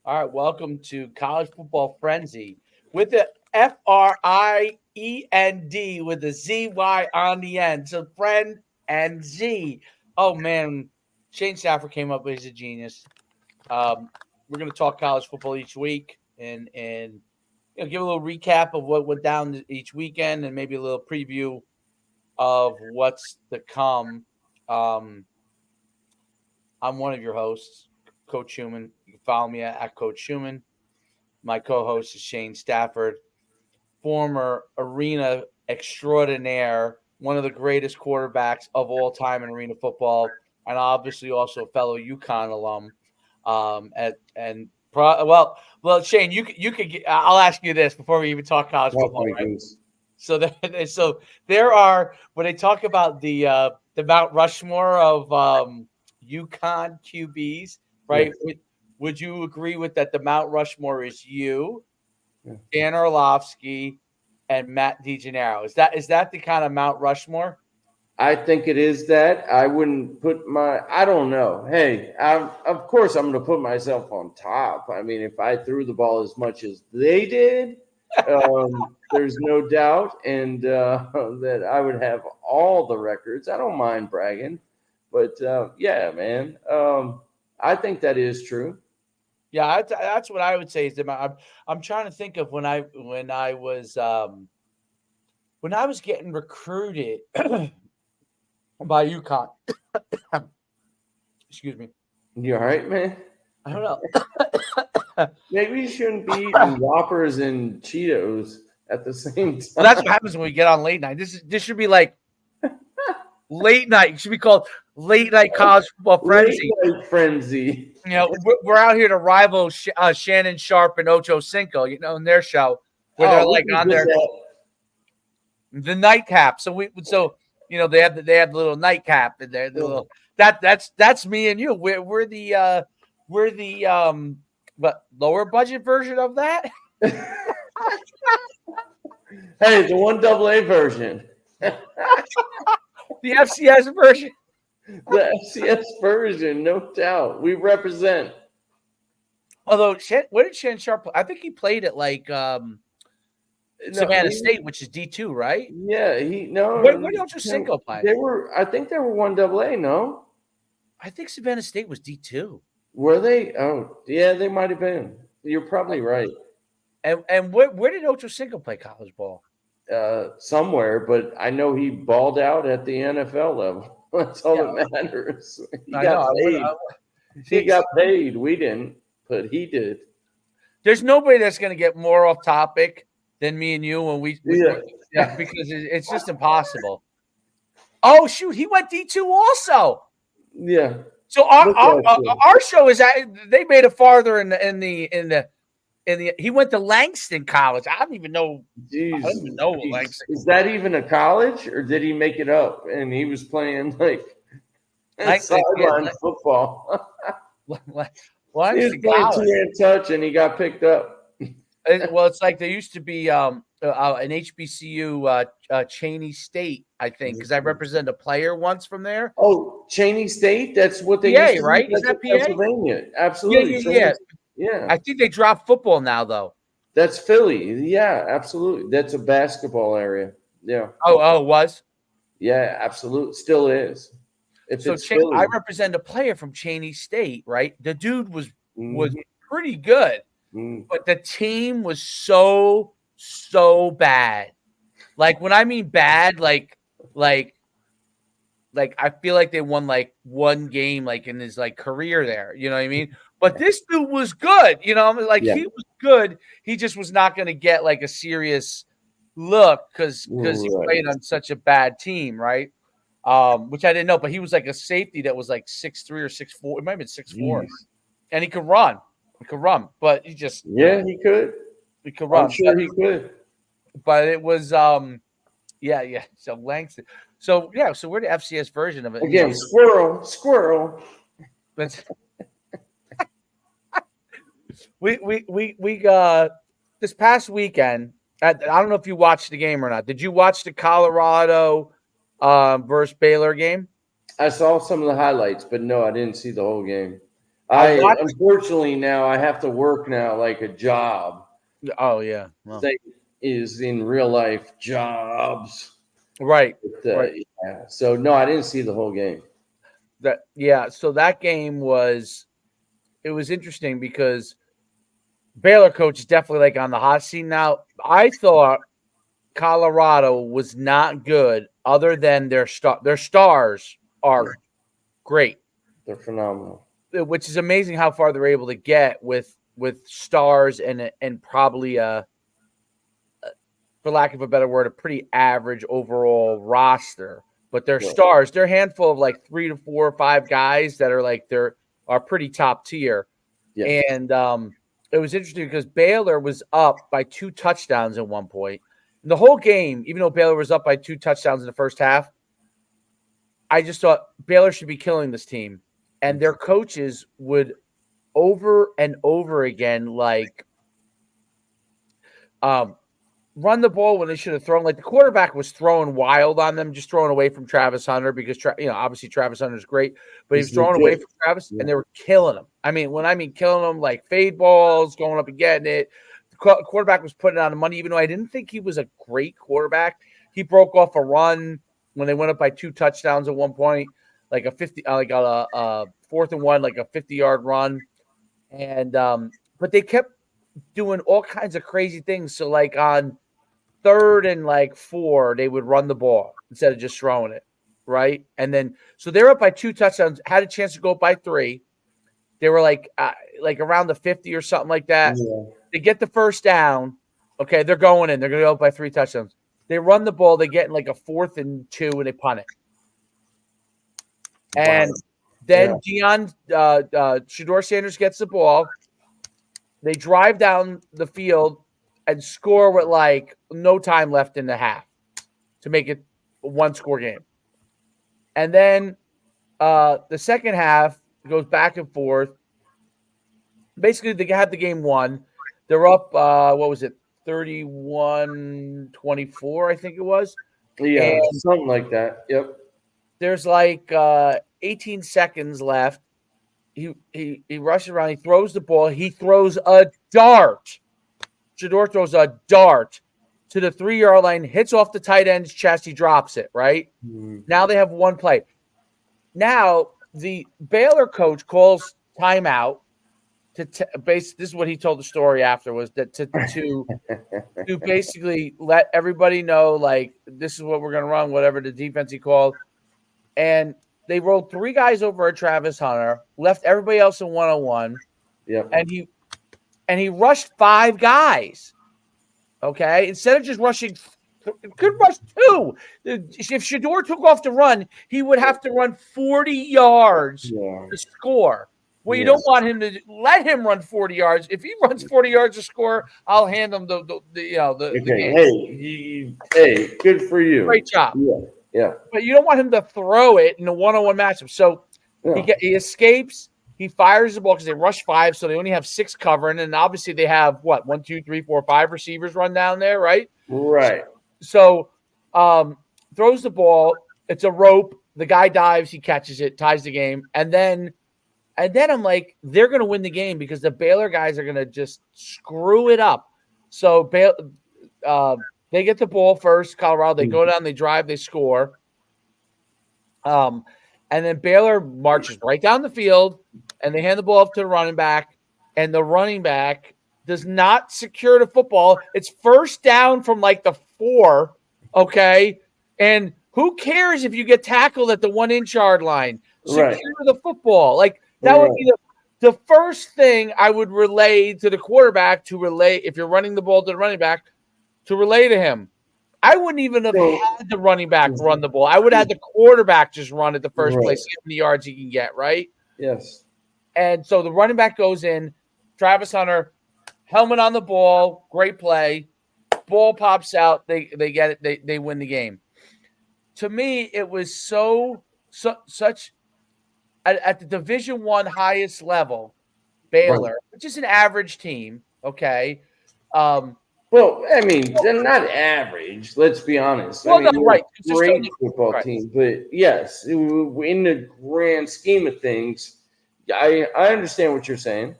All right, welcome to College Football Frenzy with the Friend with the ZY on the end. So friend and Z. Oh man, Shane Stafford came up with a genius. We're going to talk college football each week and give a little recap of what went down each weekend and maybe a little preview of what's to come. I'm one of your hosts, Coach Schuman. You can follow me at Coach Schuman. My co-host is Shane Stafford, former arena extraordinaire, one of the greatest quarterbacks of all time in arena football, and obviously also a fellow UConn alum. Well, Shane, you could. I'll ask you this before we even talk college football, right? So there are when they talk about the Mount Rushmore of UConn QBs, right? Yeah. Would you agree with that? The Mount Rushmore is you, Yeah. Dan Orlovsky, and Matt DeGennaro. Is that the kind of Mount Rushmore? I think it is that. I wouldn't put I don't know. Hey, of course I'm going to put myself on top. I mean, if I threw the ball as much as they did, there's no doubt. And that I would have all the records. I don't mind bragging. But, yeah, man, I think that is true. Yeah, that's what I would say. I'm trying to think of when I was getting recruited by UConn. Excuse me. You all right, man? I don't know. Maybe you shouldn't be eating Whoppers and Cheetos at the same time. Well, that's what happens when we get on late night. This should be like late night. It should be called Late Night College Football Frenzy. Late Night Frenzy. You know, we're out here to rival Shannon Sharp and Ocho Cinco, in their show where they're like on their the nightcap. So they have the little nightcap in there. The little that's me and you. We're the but lower budget version of that. Hey, the 1AA version. The FCS version. The FCS version, no doubt. We represent. Although, where did Shannon Sharp play? I think he played at Savannah State, which is D2, right? Yeah, Where did Ocho Cinco play? I think they were 1AA, no? I think Savannah State was D2. Were they? Oh, yeah, they might have been. You're probably right. And where did Ocho Cinco play college ball? Somewhere, but I know he balled out at the NFL level. That's all that matters. He got paid. He got paid. We didn't, but he did. There's nobody that's going to get more off topic than me and you when because it's just impossible. Oh shoot, he went D2 also. Yeah. So our show is they made it farther in the he went to Langston College. I don't even know. Jeez, I don't even know what Langston is that even a college, or did he make it up and he was playing sideline football? He was playing two-hand touch and he got picked up. Well, it's like there used to be an HBCU Cheney State, I think, because I represented a player once from there. Oh, Cheney State? That's what they used to right? Is that PA? Pennsylvania. Absolutely. Yeah. I think they dropped football now, though. That's Philly. Yeah, absolutely. That's a basketball area. Yeah. Oh, it was? Yeah, absolutely. Still is. I represent a player from Cheney State, right? The dude was pretty good, but the team was so bad. Like when I mean bad, like I feel like they won like one game like in his like career there. You know what I mean? But this dude was good. You know, he was good. He just was not going to get like a serious look because he played on such a bad team, right? Which I didn't know, but he was like a safety that was like 6'3" or 6'4". It might have been 6'4", and he could run. But he just he could. He could run. I'm sure he could. But it was So Langston. So we're the FCS version of it. Again, squirrel. But we got this past weekend. I don't know if you watched the game or not. Did you watch the Colorado versus Baylor game? I saw some of the highlights, but no, I didn't see the whole game. Unfortunately now I have to work now like a job. Oh yeah, well, Thing is in real life jobs. right. But, Right. yeah. So no, I didn't see the whole game. So that game was interesting because Baylor coach is definitely like on the hot seat now. I thought Colorado was not good other than their stars are great, They're phenomenal. which is amazing how far they're able to get with stars and probably for lack of a better word, a pretty average overall roster. But their stars, they're a handful of like 3 to 4 or 5 guys that are like are pretty top tier. Yes. And it was interesting because Baylor was up by 2 touchdowns at one point. And the whole game, even though Baylor was up by 2 touchdowns in the first half, I just thought Baylor should be killing this team. And their coaches would over and over again run the ball when they should have thrown. Like the quarterback was throwing wild on them, just throwing away from Travis Hunter because obviously Travis Hunter is great, but he was throwing away from Travis, and they were killing him. I mean, when I mean killing him, like fade balls, going up and getting it. The quarterback was putting on the money, even though I didn't think he was a great quarterback. He broke off a run when they went up by 2 touchdowns at one point, like a 50, like a 4th and 1, like a 50-yard run, and but they kept doing all kinds of crazy things. So like on 3rd and 4, they would run the ball instead of just throwing it, right? And then so they're up by 2 touchdowns, had a chance to go up by 3. They were like around the 50 or something like that. Yeah. They get the first down. Okay, they're going in. They're going to go up by 3 touchdowns. They run the ball. They get in like a 4th and 2, and they punt it. And then Shedeur Sanders gets the ball. They drive down the field and score with like no time left in the half to make it a 1-score game. And then the second half goes back and forth. Basically, they had the game won. They're up, 31-24, I think it was. Yeah, something like that. Yep. There's like 18 seconds left. He rushes around. He throws the ball. He throws a dart. Shedeur throws a dart to the 3-yard line, hits off the tight end's chest. He drops it, right? Mm-hmm. Now they have one play. Now the Baylor coach calls timeout this is what he told the story after, was that to basically let everybody know, like, this is what we're going to run, whatever the defense he called. And they rolled 3 guys over at Travis Hunter, left everybody else in 1-on-1. Yep. And he rushed 5 guys. Okay? Instead of just rushing, could rush 2. If Shedeur took off to run, he would have to run 40 yards to score. Well, you don't want him to let him run 40 yards. If he runs 40 yards to score, I'll hand him the game. Hey, good for you. Great job. Yeah. But you don't want him to throw it in a 1-on-1 matchup. So he escapes. He fires the ball because they rush 5, so they only have 6 covering. And obviously they have, 1, 2, 3, 4, 5 receivers run down there, right? Right. So throws the ball. It's a rope. The guy dives. He catches it, ties the game. And then I'm like, they're going to win the game because the Baylor guys are going to just screw it up. So they get the ball first, Colorado. They go down, they drive, they score. And then Baylor marches right down the field, and they hand the ball off to the running back, and the running back does not secure the football. It's first down from like the 4, okay? And who cares if you get tackled at the 1-inch yard line? Secure the football. Like, that would be the first thing I would relay to the quarterback if you're running the ball to the running back, to relay to him. I wouldn't even have had the running back run the ball. I would have had the quarterback just run at the first place, see how many yards he can get, right? Yes. And so the running back goes in. Travis Hunter, helmet on the ball, great play. Ball pops out. They get it. They win the game. To me, it was such at the Division I highest level, Baylor, which is an average team, okay? Well, I mean, they're not average. Let's be honest. Well, I mean, right. It's a great football team, but yes, in the grand scheme of things, I understand what you're saying.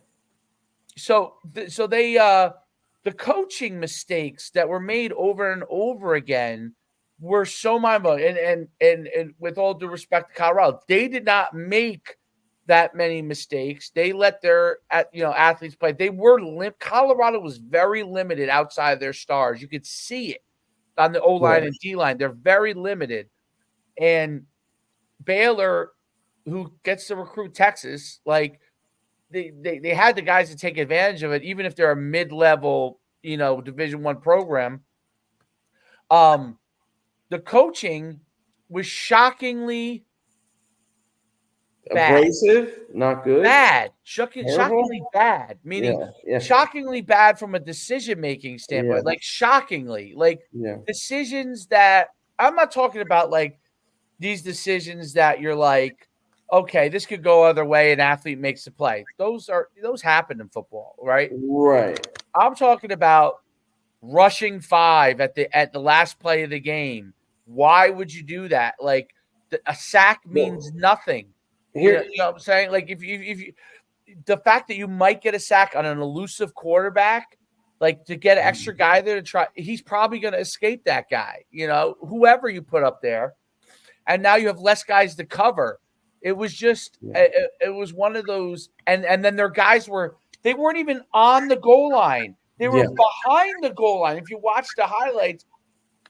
So they the coaching mistakes that were made over and over again were so mind-blowing. And with all due respect to Colorado, they did not make that many mistakes. They let their athletes play. They were Colorado was very limited outside of their stars. You could see it on the O-line and D-line. They're very limited. And Baylor, who gets to recruit Texas, like they had the guys to take advantage of it, even if they're a mid-level, Division I program. The coaching was shockingly bad. Abrasive, not good. Bad. Shockingly bad. Meaning shockingly bad from a decision-making standpoint. Like shockingly. Like decisions that I'm not talking about like these decisions that you're like, okay, this could go other way. An athlete makes the play. Those happen in football, right? Right. I'm talking about rushing 5 at the last play of the game. Why would you do that? Like a sack means nothing. You know what I'm saying? Like if you the fact that you might get a sack on an elusive quarterback, like to get an extra guy there to try, he's probably going to escape that guy. Whoever you put up there. And now you have less guys to cover. It was just it was one of those, and then their guys they weren't even on the goal line. They were behind the goal line. If you watch the highlights,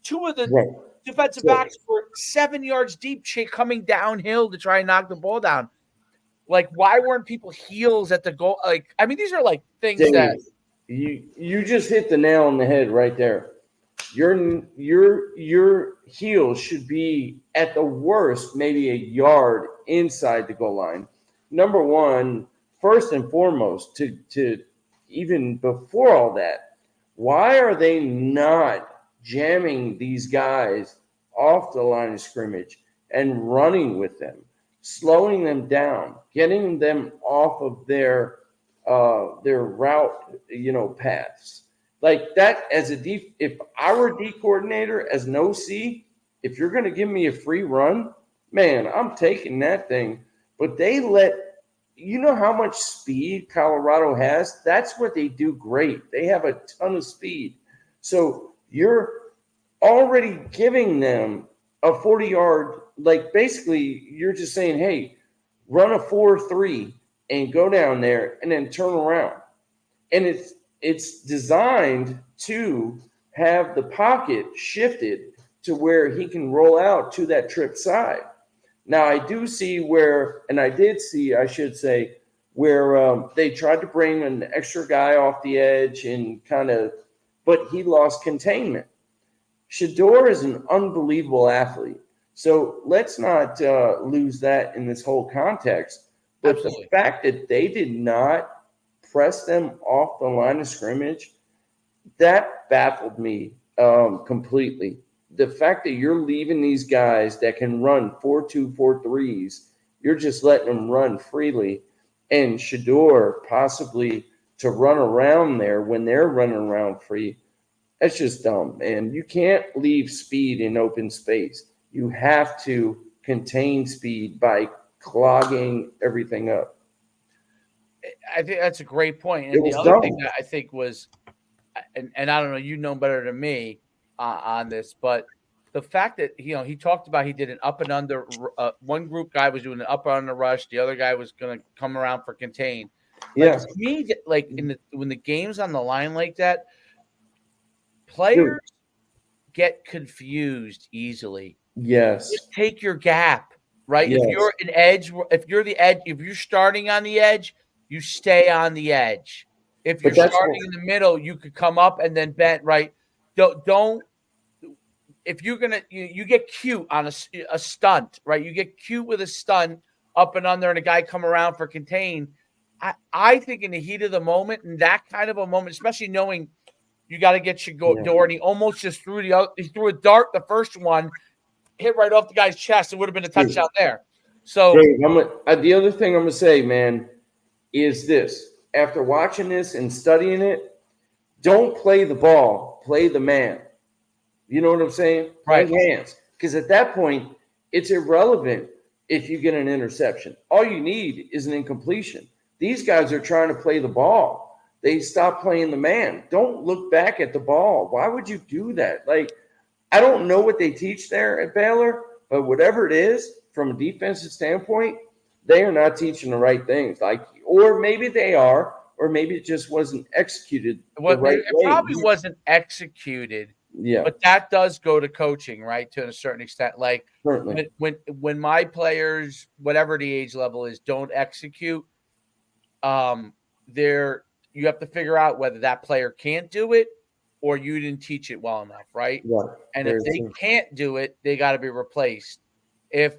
2 of the defensive backs were 7 yards deep, coming downhill to try and knock the ball down. Like, why weren't people heels at the goal? Like, I mean, these are like things that you just hit the nail on the head right there. Your heels should be at the worst maybe a yard inside the goal line. Number one, first and foremost, to even before all that, why are they not jamming these guys off the line of scrimmage and running with them, slowing them down, getting them off of their route, paths? Like that, as if I were a D coordinator, as an OC, if you're going to give me a free run, man, I'm taking that thing. But they how much speed Colorado has? That's what they do great. They have a ton of speed. So you're already giving them a 40-yard, like basically you're just saying, hey, run a 4-3 and go down there and then turn around. And it's designed to have the pocket shifted to where he can roll out to that trip side. Now, I did see, where they tried to bring an extra guy off the edge but he lost containment. Shedeur is an unbelievable athlete. So let's not lose that in this whole context. But Absolutely. The fact that they did not press them off the line of scrimmage, that baffled me completely. The fact that you're leaving these guys that can run 4.2, 4.3s, you're just letting them run freely, and Shedeur possibly to run around there when they're running around free. That's just dumb, man. You can't leave speed in open space. You have to contain speed by clogging everything up. I think that's a great point. And the other thing that I think was, and I don't know, you know better than me on this, but the fact that he talked about he did an up and under. One group guy was doing an up and under rush. The other guy was going to come around for contain. Like, to me, like when the game's on the line like that, players get confused easily. Yes, just take your gap, right? Yes. If you're an edge, if you're the edge, if you're starting on the edge, you stay on the edge. If you're starting in the middle, you could come up and then bend, right? Don't. If you're gonna, you get cute on a stunt, right? You get cute with a stunt up and under, and a guy come around for contain. I think in the heat of the moment, and that kind of a moment, especially knowing you got to get Shedeur, and he almost just threw a dart. The first one hit right off the guy's chest. It would have been a touchdown there. So Dave, the other thing I'm gonna say, man, is this: after watching this and studying it, don't play the ball, play the man. You know what I'm saying? Right. Play hands, because at that point, it's irrelevant if you get an interception. All you need is an incompletion. These guys are trying to play the ball. They stop playing the man. Don't look back at the ball. Why would you do that? Like, I don't know what they teach there at Baylor, but whatever it is, from a defensive standpoint, they are not teaching the right things. Like, or maybe they are, or maybe it just wasn't executed the right It way. probably wasn't executed, Yeah, but that does go to coaching, right? To a certain extent. Like certainly. when my players, whatever the age level is, don't execute, there you have to figure out whether that player can't do it or you didn't teach it well enough, right? Yeah, And if very they true. can't do it, they got to be replaced. If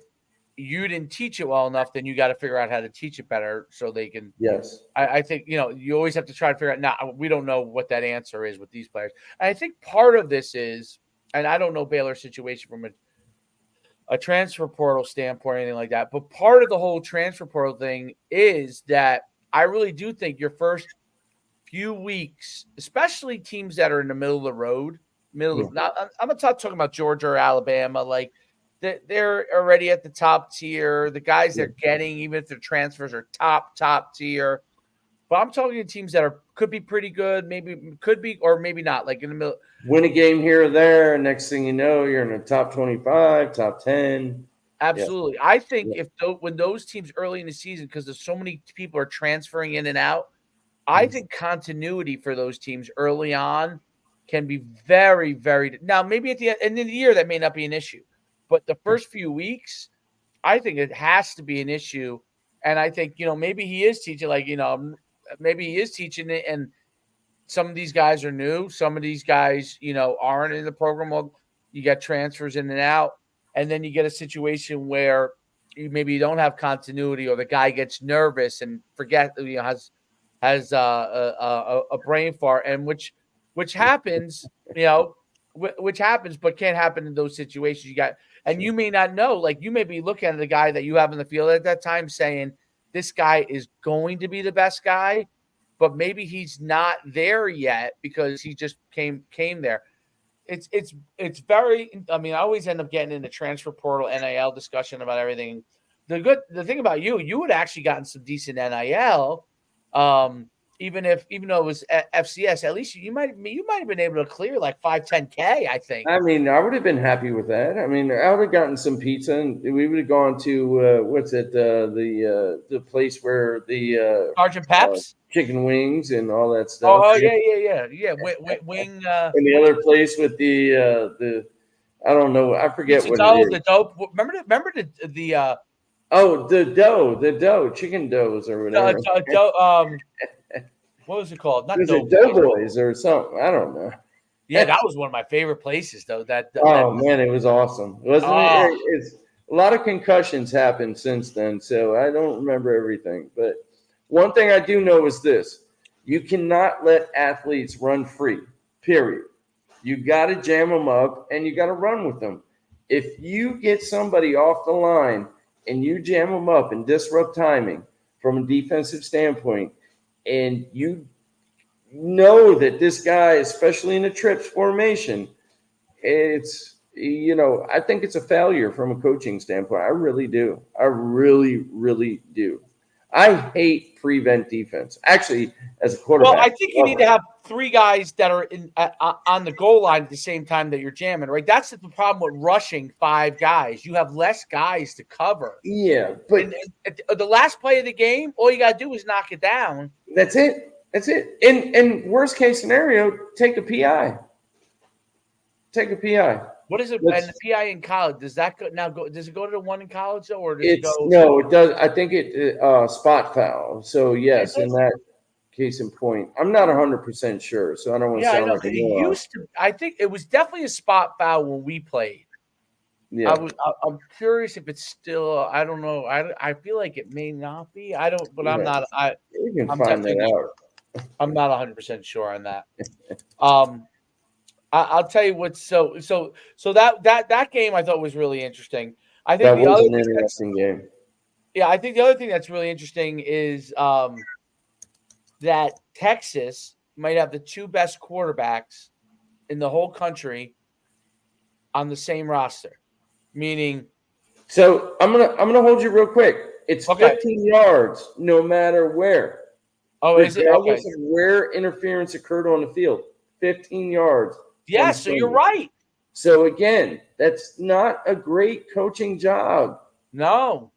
you didn't teach it well enough, then you got to figure out how to teach it better so they can. Yes. I think you always have to try to figure out. Now we don't know what that answer is with these players. And I think part of this is, and I don't know Baylor's situation from a transfer portal standpoint or anything like that, but part of the whole transfer portal thing is that I really do think your first few weeks, especially teams that are in the middle of the road, not I'm not talking about Georgia or Alabama, like they're already at the top tier. The guys they're getting, even if their transfers are top tier. But I'm talking to teams that could be pretty good, maybe could be, or maybe not, like in the middle. Win a game here or there, next thing you know, you're in the top 25, top 10. Absolutely. I think when those teams early in the season, because there's so many people are transferring in and out, I think continuity for those teams early on can be very, very. Now, maybe at the end of the year, that may not be an issue, but the first few weeks, I think it has to be an issue. And I think, maybe he is teaching, maybe he is teaching it. And some of these guys are new. Some of these guys, aren't in the program. Well, you get transfers in and out. And then you get a situation where maybe you don't have continuity or the guy gets nervous and has a brain fart, and which happens, which happens, but can't happen in those situations. And you may not know, like you may be looking at the guy that you have in the field at that time saying, this guy is going to be the best guy, but maybe he's not there yet because he just came there. It's very. I mean, I always end up getting in the transfer portal NIL discussion about everything. The thing about you would actually gotten some decent NIL. Even though it was FCS, at least you might have been able to clear like 5-10K, I think. I mean, I would have been happy with that. I mean, I would have gotten some pizza, and we would have gone to the place where the Sergeant Pep's chicken wings and all that stuff. Oh yeah. Wing. And the other place with the I don't know, I forget what it is. The dope. Remember the the dough, chicken doughs or whatever. What was it called? Not Was it Doughboys or something? I don't know. Yeah, that was one of my favorite places, though. Man, it was awesome, wasn't it? It's a lot of concussions happened since then, so I don't remember everything. But one thing I do know is this: you cannot let athletes run free. Period. You got to jam them up, and you got to run with them. If you get somebody off the line and you jam them up and disrupt timing from a defensive standpoint, and you know that this guy, especially in a trips formation, it's, I think it's a failure from a coaching standpoint. I really do. I really, really do. I hate prevent defense. Actually, as a quarterback. Well, I think you need to have three guys that are on the goal line at the same time that you're jamming, right? That's the problem with rushing five guys. You have less guys to cover. Yeah, but the last play of the game, all you got to do is knock it down. That's it. In worst case scenario, take a PI. Take a PI. What is it? And the PI in college, does that go now? Does it go to the one in college though, or does it go? No, it does. I think it spot foul. So yes, in that case in point, I'm not 100% sure. So I don't want to sound like a moron. I think it was definitely a spot foul when we played. Yeah, I'm curious if it's still. I don't know. I feel like it may not be. I don't, but I'm not. You can find that out. I'm not 100% sure on that. I'll tell you what. So that game I thought was really interesting. I think that was an interesting game. Yeah, I think the other thing that's really interesting is that Texas might have the two best quarterbacks in the whole country on the same roster, meaning So I'm gonna hold you real quick. It's Okay. 15 yards, no matter where, Oh, is it? Okay. regardless of where interference occurred on the field. 15 yards Yeah, from so you're scrimmage. right. So again, that's not a great coaching job. No.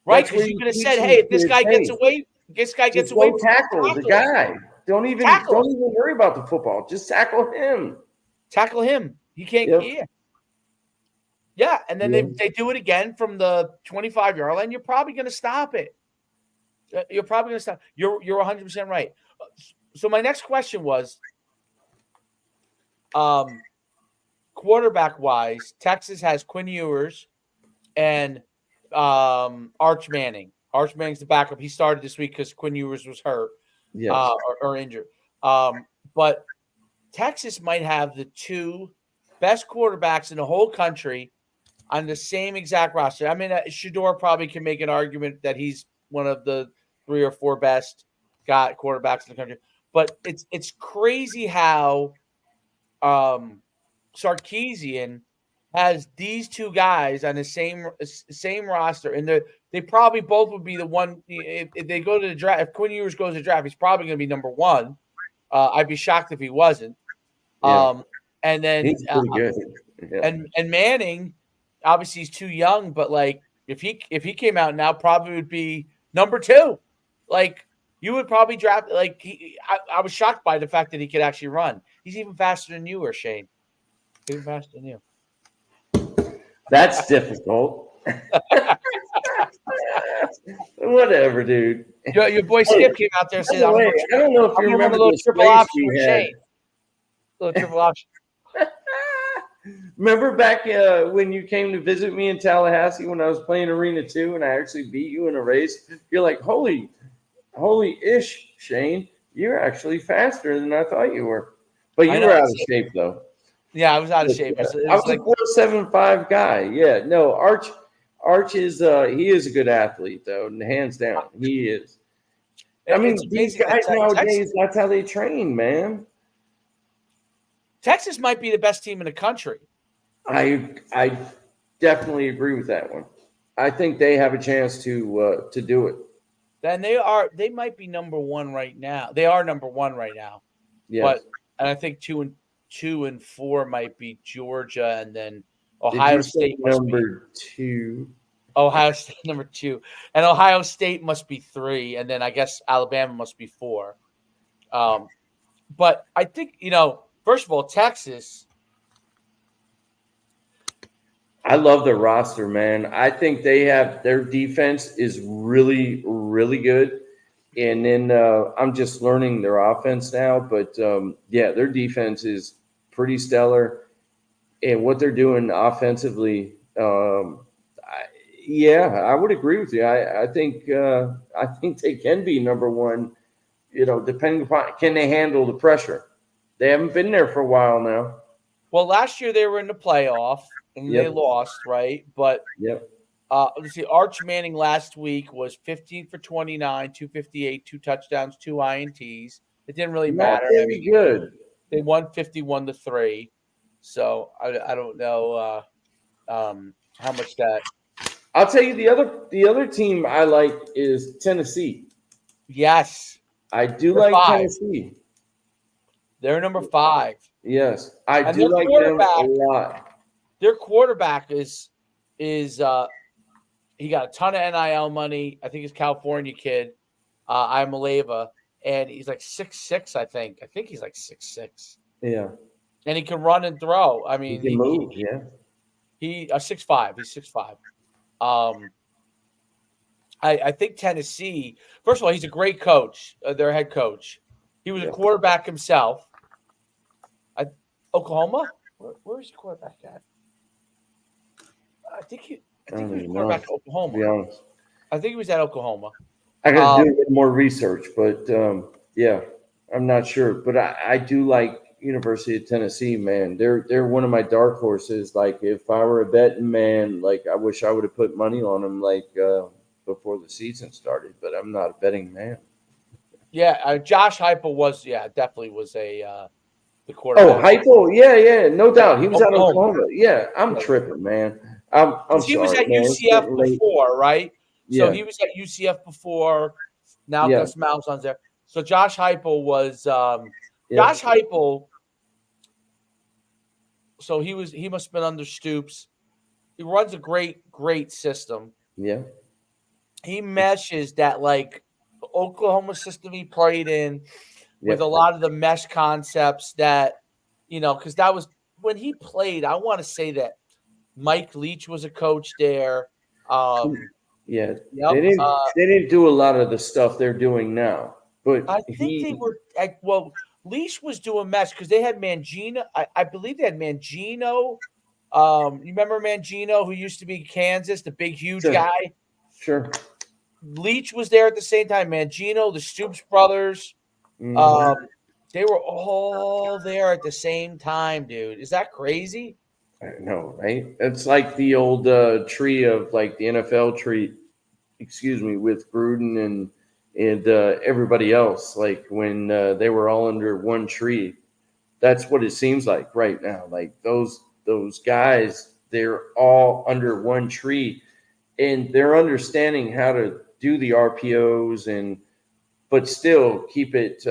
Right, That's because where you you could have teach said, these hey, if this kids, guy gets hey, away, just from go it, tackle the tackle him. guy. Don't even Tackle him. worry about the football. Just tackle him. Tackle him. He can't. Yep. Yeah. Yeah. And then Yeah. they do it again from the 25-yard line. You're probably going to stop it. You're probably going to stop. You're 100% right. So my next question was, quarterback wise, Texas has Quinn Ewers and Arch Manning. Arch Manning's the backup. He started this week because Quinn Ewers was hurt Yes. or injured. But Texas might have the two best quarterbacks in the whole country on the same exact roster. I mean, Shador probably can make an argument that he's one of the 3 or 4 best quarterbacks in the country. But it's crazy how Sarkisian has these two guys on the same roster, and they probably both would be the one if they go to the draft. If Quinn Ewers goes to the draft, he's probably going to be number 1. I'd be shocked if he wasn't. Yeah. And then He's pretty good. Yeah. and Manning, obviously he's too young, but like if he came out now, probably would be number 2. Like you would probably draft like I was shocked by the fact that he could actually run. He's even faster than you or Shane. Even faster than you. That's difficult. Whatever, dude. Your boy Skip came out there and said, I don't know if you remember a little this triple race option we with had. Shane. A little triple option. Remember back when you came to visit me in Tallahassee when I was playing Arena 2 and I actually beat you in a race? You're like, holy ish, Shane. You're actually faster than I thought you were. But you were out of shape, though. Yeah, I was out of shape. I was like a 4.75 guy. Yeah, no, Arch is he is a good athlete, though, and hands down, he is. I mean, these guys nowadays, that's how they train, man. Texas might be the best team in the country. I definitely agree with that one. I think they have a chance to do it. Then they might be number 1 right now. They are number 1 right now. Yes. And I think 2 and 4 might be Georgia, and then Ohio State number 2. Ohio State number 2, and Ohio State must be 3, and then I guess Alabama must be 4. But I think first of all, Texas. I love their roster, man. I think their defense is really, really good. And then I'm just learning their offense now. But, yeah, their defense is pretty stellar. And what they're doing offensively, I would agree with you. I think they can be number 1, depending upon can they handle the pressure. They haven't been there for a while now. Well, last year they were in the playoff. And they lost, right? But let's see. Arch Manning last week was 15 for 29, 258, 2 touchdowns, 2 INTs. It didn't really matter. I mean, good. They won 51-3. So I don't know how much that. I'll tell you the other team I like is Tennessee. Yes, I do like 5. Tennessee. They're number 5. Yes, I do like them a lot. Their quarterback is he got a ton of NIL money. I think he's a California kid, Imaleva, and he's like 6'6", I think. I think he's like 6'6". Yeah. And he can run and throw. I mean, he can move, yeah. He 6'5". He's 6'5". I think Tennessee, first of all, he's a great coach, their head coach. He was a quarterback himself. Oklahoma? Where's the quarterback at? I think he was quarterback at Oklahoma. To be honest. I think he was at Oklahoma. I got to do a bit more research, but I'm not sure. But I do like University of Tennessee, man. They're one of my dark horses. Like if I were a betting man, like I wish I would have put money on them like before the season started. But I'm not a betting man. Yeah, Josh Heupel was definitely was the quarterback. Oh, Heupel, yeah, no doubt. He was out of Oklahoma. Yeah, I'm tripping, man. I'm He was sorry, at man. It's UCF getting late. before, right? So Yeah, he was at UCF before. Now yeah, Gus Malzahn's there. So Josh Heupel was yeah, Josh Heupel. So he must have been under Stoops. He runs a great system. yeah, He meshes that like Oklahoma system he played in yeah. with a lot of the mesh concepts that because that was when he played. I want to say that Mike Leach was a coach there. Yeah, Yep. they didn't do a lot of the stuff they're doing now, but I think they were Leash was doing mesh because they had Mangino. I believe they had Mangino. You remember Mangino, who used to be Kansas, the big, huge sure, guy? sure. Leach was there at the same time. Mangino, the Stoops brothers. Mhm. Um, they were all there at the same time, dude. Is that crazy? I know, right? It's like the old tree of like the NFL tree, excuse me, with Gruden and everybody else. Like when they were all under one tree. That's what it seems like right now. Like those guys, they're all under one tree, and they're understanding how to do the RPOs and but still keep it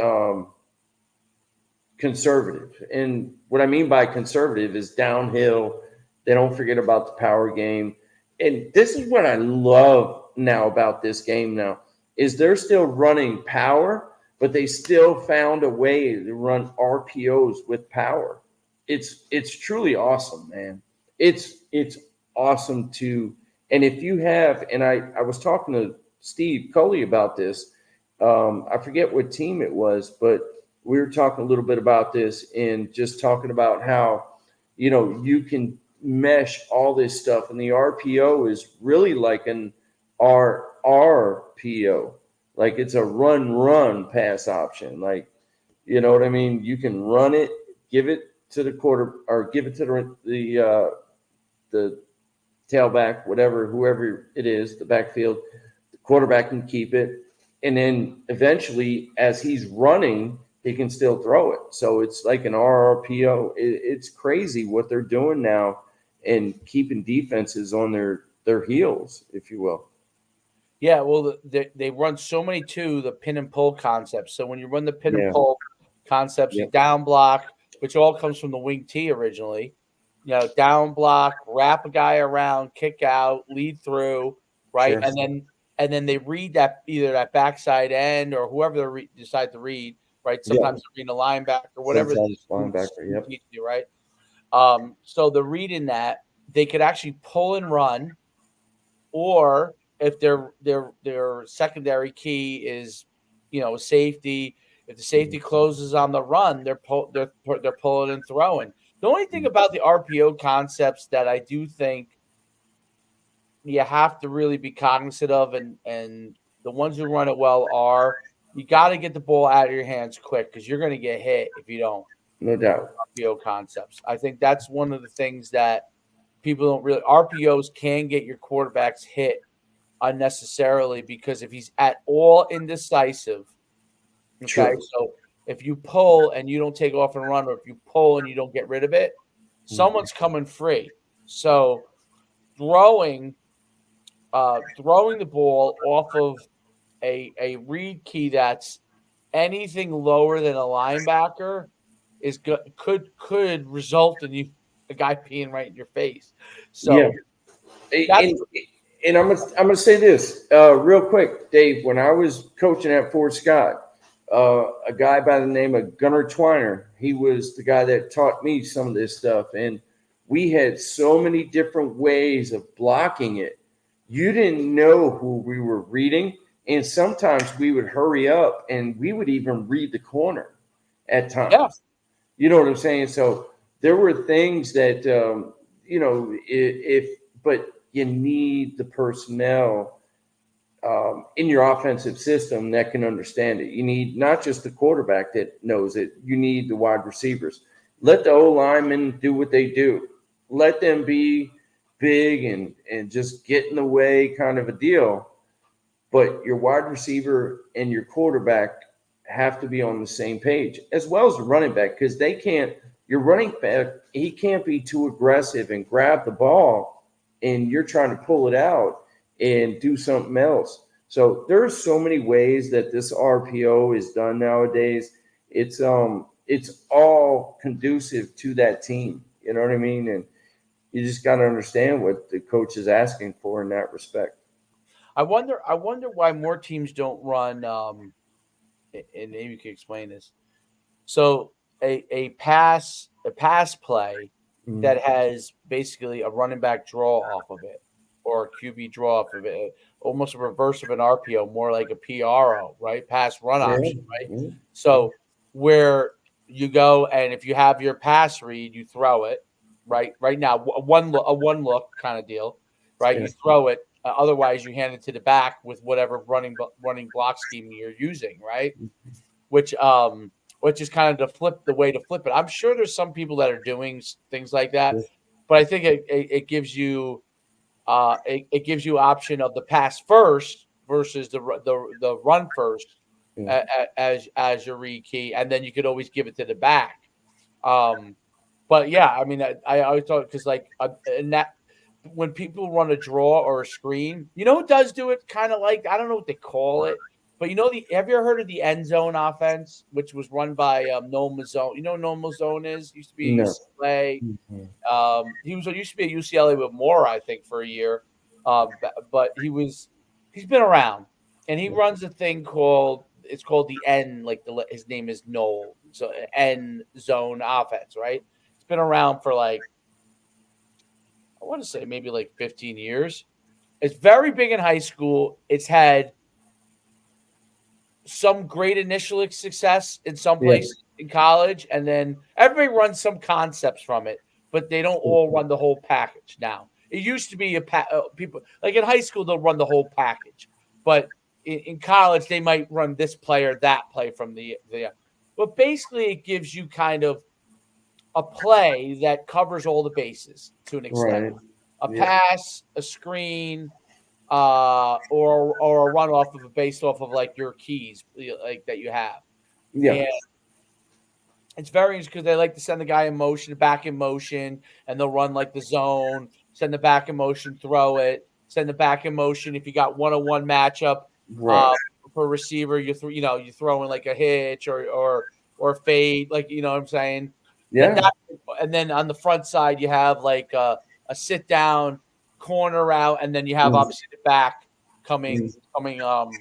conservative. And what I mean by conservative is downhill. They don't forget about the power game. And this is what I love now about this game now is they're still running power, but they still found a way to run RPOs with power. It's truly awesome, man. It's awesome to and if you have and I was talking to Steve Coley about this. I forget what team it was, but we were talking a little bit about this and just talking about how you can mesh all this stuff and the RPO is really like an RRPO, like it's a run pass option, like you know what I mean. You can run it, give it to the quarter or give it to the tailback, whatever, whoever it is, the backfield. The quarterback can keep it. And then eventually, as he's running, he can still throw it. So it's like an RRPO. It's crazy what they're doing now and keeping defenses on their heels, if you will. Yeah, well, they run so many too, the pin and pull concepts. So when you run the pin and Yeah. pull concepts, you Yep. down block, which all comes from the wing T originally. Down block, wrap a guy around, kick out, lead through, right? Sure. And then they read that either that backside end or whoever they decide to read, right? Yep. Sometimes they're reading a linebacker, whatever the Sometimes linebacker. scheme Yep. teaches you, right? So the reading that they could actually pull and run, or if their secondary key is safety, if the safety closes on the run, they're pulling and throwing. The only thing about the RPO concepts that I do think you have to really be cognizant of, and the ones who run it well are you got to get the ball out of your hands quick because you're going to get hit if you don't. No doubt. RPO concepts. I think that's one of the things that people don't really. RPOs can get your quarterbacks hit unnecessarily because if he's at all indecisive, okay, True. so if you pull and you don't take off and run, or if you pull and you don't get rid of it, someone's coming free. So throwing throwing the ball off of a read key that's anything lower than a linebacker is could result in you a guy peeing right in your face. Yeah. So that's And I'm gonna say this real quick, Dave. When I was coaching at Fort Scott, a guy by the name of Gunnar Twiner, he was the guy that taught me some of this stuff, and we had so many different ways of blocking it. You didn't know who we were reading, and sometimes we would hurry up and we would even read the corner at yeah. times. You know what I'm saying? So there were things that if but you need the personnel in your offensive system that can understand it. You need not just the quarterback that knows it. You need the wide receivers. Let the O linemen do what they do. Let them be big and just get in the way, kind of a deal. But your wide receiver and your quarterback have to be on the same page, as well as the running back, because they can't. Your running back, he can't be too aggressive and grab the ball and you're trying to pull it out and do something else. So there's so many ways that this RPO is done nowadays. It's all conducive to that team. You know what I mean? And you just got to understand what the coach is asking for in that respect. I wonder why more teams don't run. And maybe you can explain this. So a pass play Mhm. that has basically a running back draw off of it or a QB draw off of it, almost a reverse of an RPO, more like a PRO, right? Pass run Yeah, option, right? yeah, So where you go and if you have your pass read, you throw it, right? Right now, one look kind of deal, right? yeah, You throw it. Otherwise, you hand it to the back with whatever running block scheme you're using, right? which um which is kind of the way to flip it. I'm sure there's some people that are doing things like that, yeah, but I think it gives you it gives you option of the pass first versus the run first yeah. as your read key, and then you could always give it to the back. Um, but yeah, I mean, I always thought because like in that when people run a draw or a screen, you know who does do it kind of like I don't know what they call it, but you know the have you ever heard of the end zone offense, which was run by Noel Mazzone? You know who Noel Mazzone is? Used to be a No. UCLA. Mhm. He used to be at UCLA with Mora, I think, for a year. But he's been around, and he Yeah. runs a thing called the N, like his name is Noel, so N zone offense, right? It's been around for like I want to say maybe like 15 years. It's very big in high school. It's had some great initial success in some Yeah. places in college, and then everybody runs some concepts from it, but they don't all run the whole package now. It used to be people like in high school they'll run the whole package, but in college they might run this play or that play from the. But basically, it gives you kind of a play that covers all the bases to an extent. Right. A Yeah. pass, a screen, or a run off of based off of like your keys, like that you have, Yeah. and it's very interesting because they like to send the guy in motion, back in motion, and they'll run like the zone, send the back in motion, throw it, send the back in motion. If you got 1-on-1 matchup, Right. uh, for a receiver, you throw in like a hitch or fade, like you know what I'm saying, and Yeah. that, and then on the front side you have like a sit down corner route, and then you have Mhm. obviously the back Mhm. coming on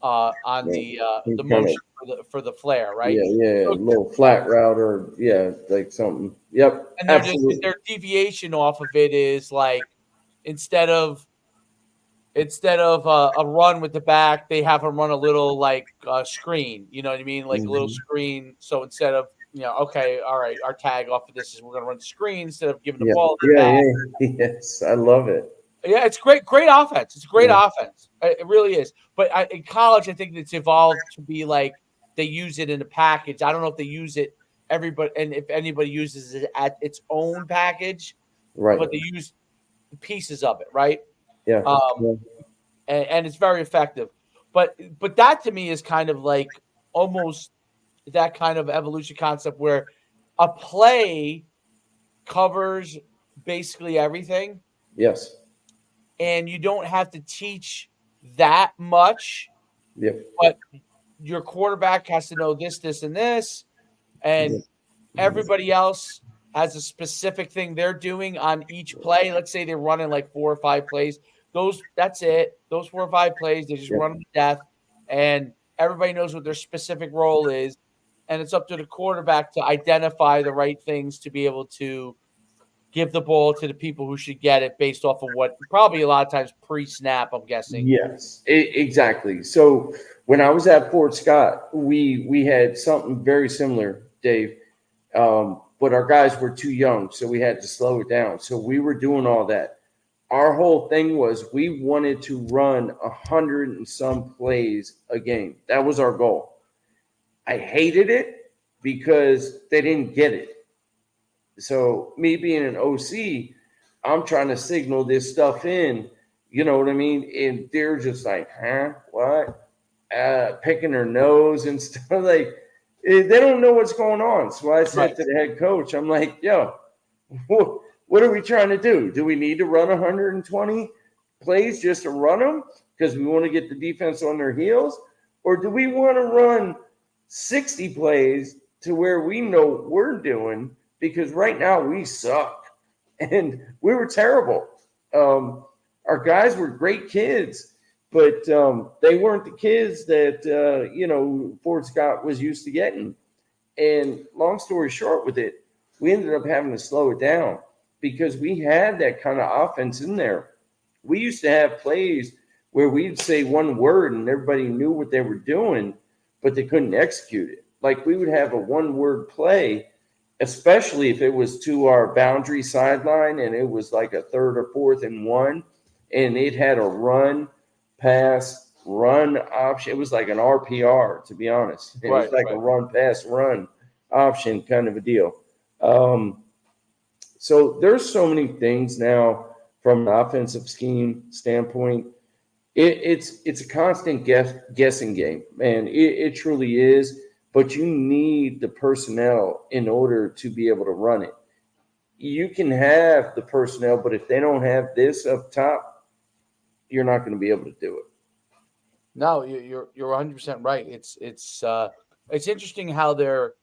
Yeah. You the kind of motion for the flare, right? yeah, yeah, a So little flat route or yeah, like something. Yep, and absolutely. their deviation off of it is like instead of a run with the back, they have them run a little like screen. You know what I mean? Like a little Mhm. screen. So instead of okay, all right, our tag off of this is we're going to run the screen instead of giving the Yeah, ball to the yeah, back. yeah. Yes, I love it. Yeah, it's great offense. It's a great Yeah, offense. It really is. But in college, I think it's evolved to be like they use it in a package. I don't know if they use it everybody, and if anybody uses it at its own package, right. but they use pieces of it, right? Yeah, Um, yeah, and it's very effective. But that to me is kind of like almost that kind of evolution concept where a play covers basically everything, yes, and you don't have to teach that much, yep, but your quarterback has to know this, this, and this, and yep, everybody else has a specific thing they're doing on each play. Let's say they're running like 4 or 5 plays. That's it. Those 4 or 5 plays, they just yep. run them to death, and everybody knows what their specific role is. And it's up to the quarterback to identify the right things to be able to give the ball to the people who should get it based off of what probably a lot of times pre-snap, I'm guessing. Yes, exactly. So when I was at Fort Scott, we had something very similar, Dave. But our guys were too young, so we had to slow it down. So we were doing all that. Our whole thing was we wanted to run 100 and some plays a game. That was our goal. I hated it because they didn't get it. So me being an OC, I'm trying to signal this stuff in, you know what I mean? And they're just like, huh? What? Picking their nose and stuff. Like they don't know what's going on. So I said Right. to the head coach, I'm like, yo, what What are we trying to do? Do we need to run 120 plays just to run them because we want to get the defense on their heels? Or do we want to run 60 plays to where we know what we're doing? Because right now we suck and we were terrible. Our guys were great kids, but they weren't the kids that, Fort Scott was used to getting. And long story short with it, we ended up having to slow it down because we had that kind of offense in there. We used to have plays where we'd say one word and everybody knew what they were doing, but they couldn't execute it. Like we would have a one-word play, especially if it was to our boundary sideline and it was like a 3rd or 4th and 1, and it had a run, pass, run option. It was like an RPR, to be honest. It was like a run, pass, run option kind of a deal. So there's so many things now from an offensive scheme standpoint. It's a constant guessing game, man. It truly is. But you need the personnel in order to be able to run it. You can have the personnel, but if they don't have this up top, you're not going to be able to do it. No, you're 100% right. It's interesting how they're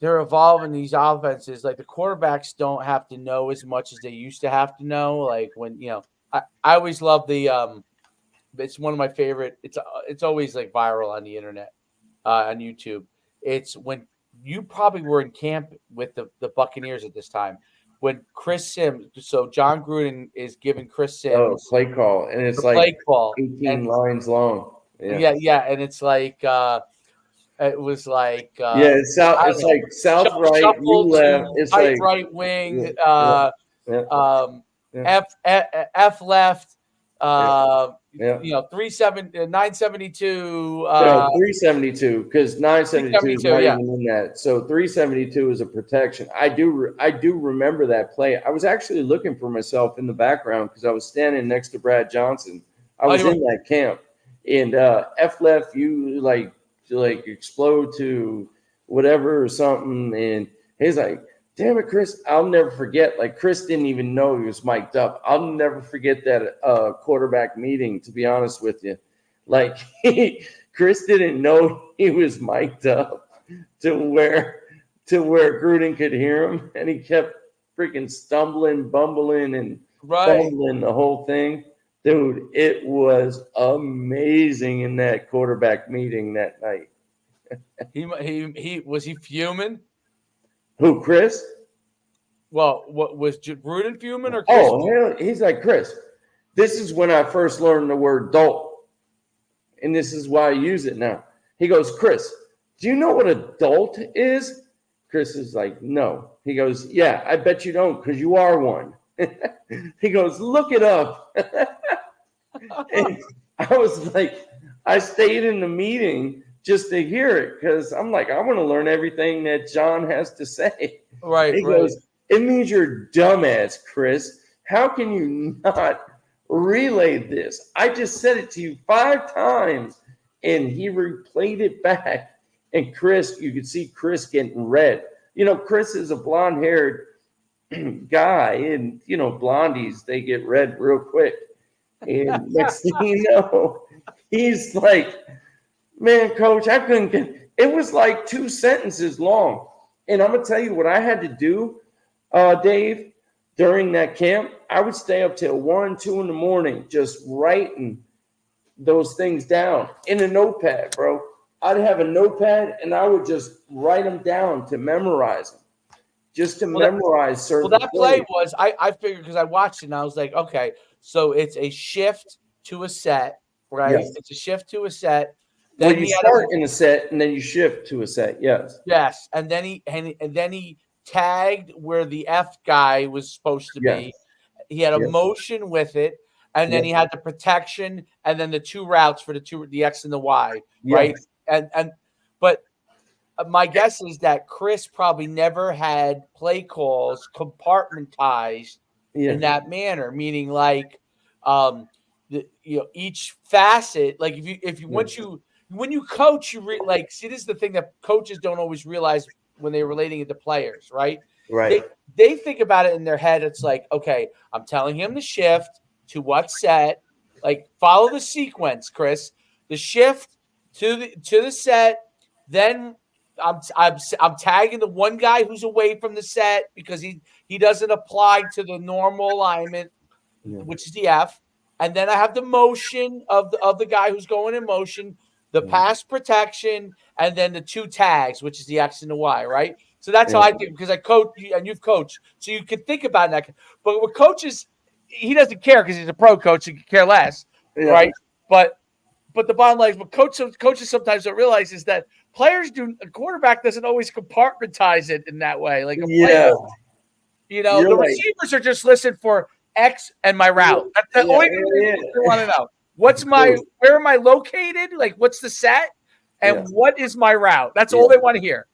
evolving these offenses. Like the quarterbacks don't have to know as much as they used to have to know. Like when I always love the it's one of my favorite. It's always like viral on the internet, on YouTube. It's when you probably were in camp with the Buccaneers at this time when Chris Sims. So John Gruden is giving Chris Sims play call, and it's like play call, 18 lines long. Yeah, and it's like it was like it's south. It's like south right, you left. It's like right wing, yeah. F left. 972. 372 because 972 is not even in that. So 372 is a protection. I do remember that play. I was actually looking for myself in the background because I was standing next to Brad Johnson. I was in that camp, and F left, you like explode to whatever or something, and he's like, damn it, Chris, I'll never forget. Like, Chris didn't even know he was mic'd up. I'll never forget that quarterback meeting, to be honest with you. Like, Chris didn't know he was mic'd up to where Gruden could hear him, and he kept freaking stumbling, bumbling, and fumbling the whole thing. Dude, it was amazing in that quarterback meeting that night. He was he fuming? Who, Chris? Well, what was Gruden fuming or Chris? Oh, he's like, Chris, this is when I first learned the word dolt, and this is why I use it now. He goes, Chris, do you know what a dolt is? Chris is like, no. He goes, yeah, I bet you don't because you are one. He goes, look it up. And I was like, I stayed in the meeting just to hear it because I'm like, I want to learn everything that John has to say. He goes, it means you're dumbass, Chris. How can you not relay this? I just said it to you 5 times, and he replayed it back. And Chris, you could see Chris getting red. Chris is a blonde-haired guy, and blondies, they get red real quick. And next thing you know, he's like, man, coach, I couldn't get it. Was like 2 sentences long. And I'm going to tell you what I had to do, Dave, during that camp. I would stay up till 1, 2 in the morning just writing those things down in a notepad, bro. I'd have a notepad, and I would just write them down to memorize them. Just to memorize certain that play was, I figured because I watched it, and I was like, okay, so it's a shift to a set, right? Yes. It's a shift to a set. Then you start in a set, and then you shift to a set. Yes. Yes, and then he tagged where the F guy was supposed to be. He had a motion with it, and then he had the protection, and then the 2 routes for the X and the Y, right? But my guess is that Chris probably never had play calls compartmentized in that manner, meaning like each facet, like when you coach, see, this is the thing that coaches don't always realize when they're relating it to players, right? Right. They think about it in their head. It's like, okay, I'm telling him the shift to what set. Like follow the sequence, Chris. The shift to the set. Then I'm tagging the one guy who's away from the set because he doesn't apply to the normal alignment, which is the F. And then I have the motion of the guy who's going in motion, the pass protection, and then the two tags, which is the X and the Y, right? So that's how I do because I coach and you've coached, so you can think about that. But with coaches, he doesn't care because he's a pro coach. He can care less, right? But the bottom line is, what coaches sometimes don't realize is that players do. A quarterback doesn't always compartmentalize it in that way, like a player. You know, the receivers are just listening for X and my route. That's the only thing they want to know. Where am I located? Like, what's the set? And what is my route? That's all they want to hear.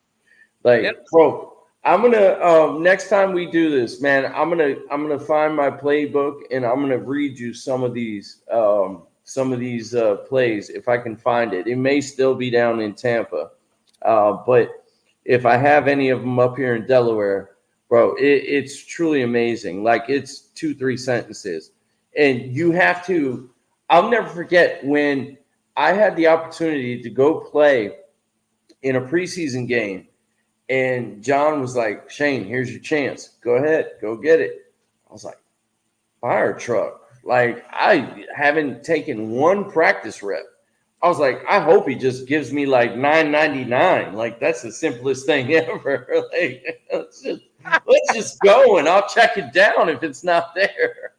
Like, bro, I'm gonna next time we do this, man, I'm gonna find my playbook and I'm gonna read you some of these plays if I can find it. It may still be down in Tampa, but if I have any of them up here in Delaware, bro, it's truly amazing. Like it's 2-3 sentences, and you have to. I'll never forget when I had the opportunity to go play in a preseason game, and John was like, "Shane, here's your chance. Go ahead, go get it." I was like, "Fire truck." Like I haven't taken one practice rep. I was like, I hope he just gives me like $9.99. Like that's the simplest thing ever. Like let's just go and I'll check it down if it's not there.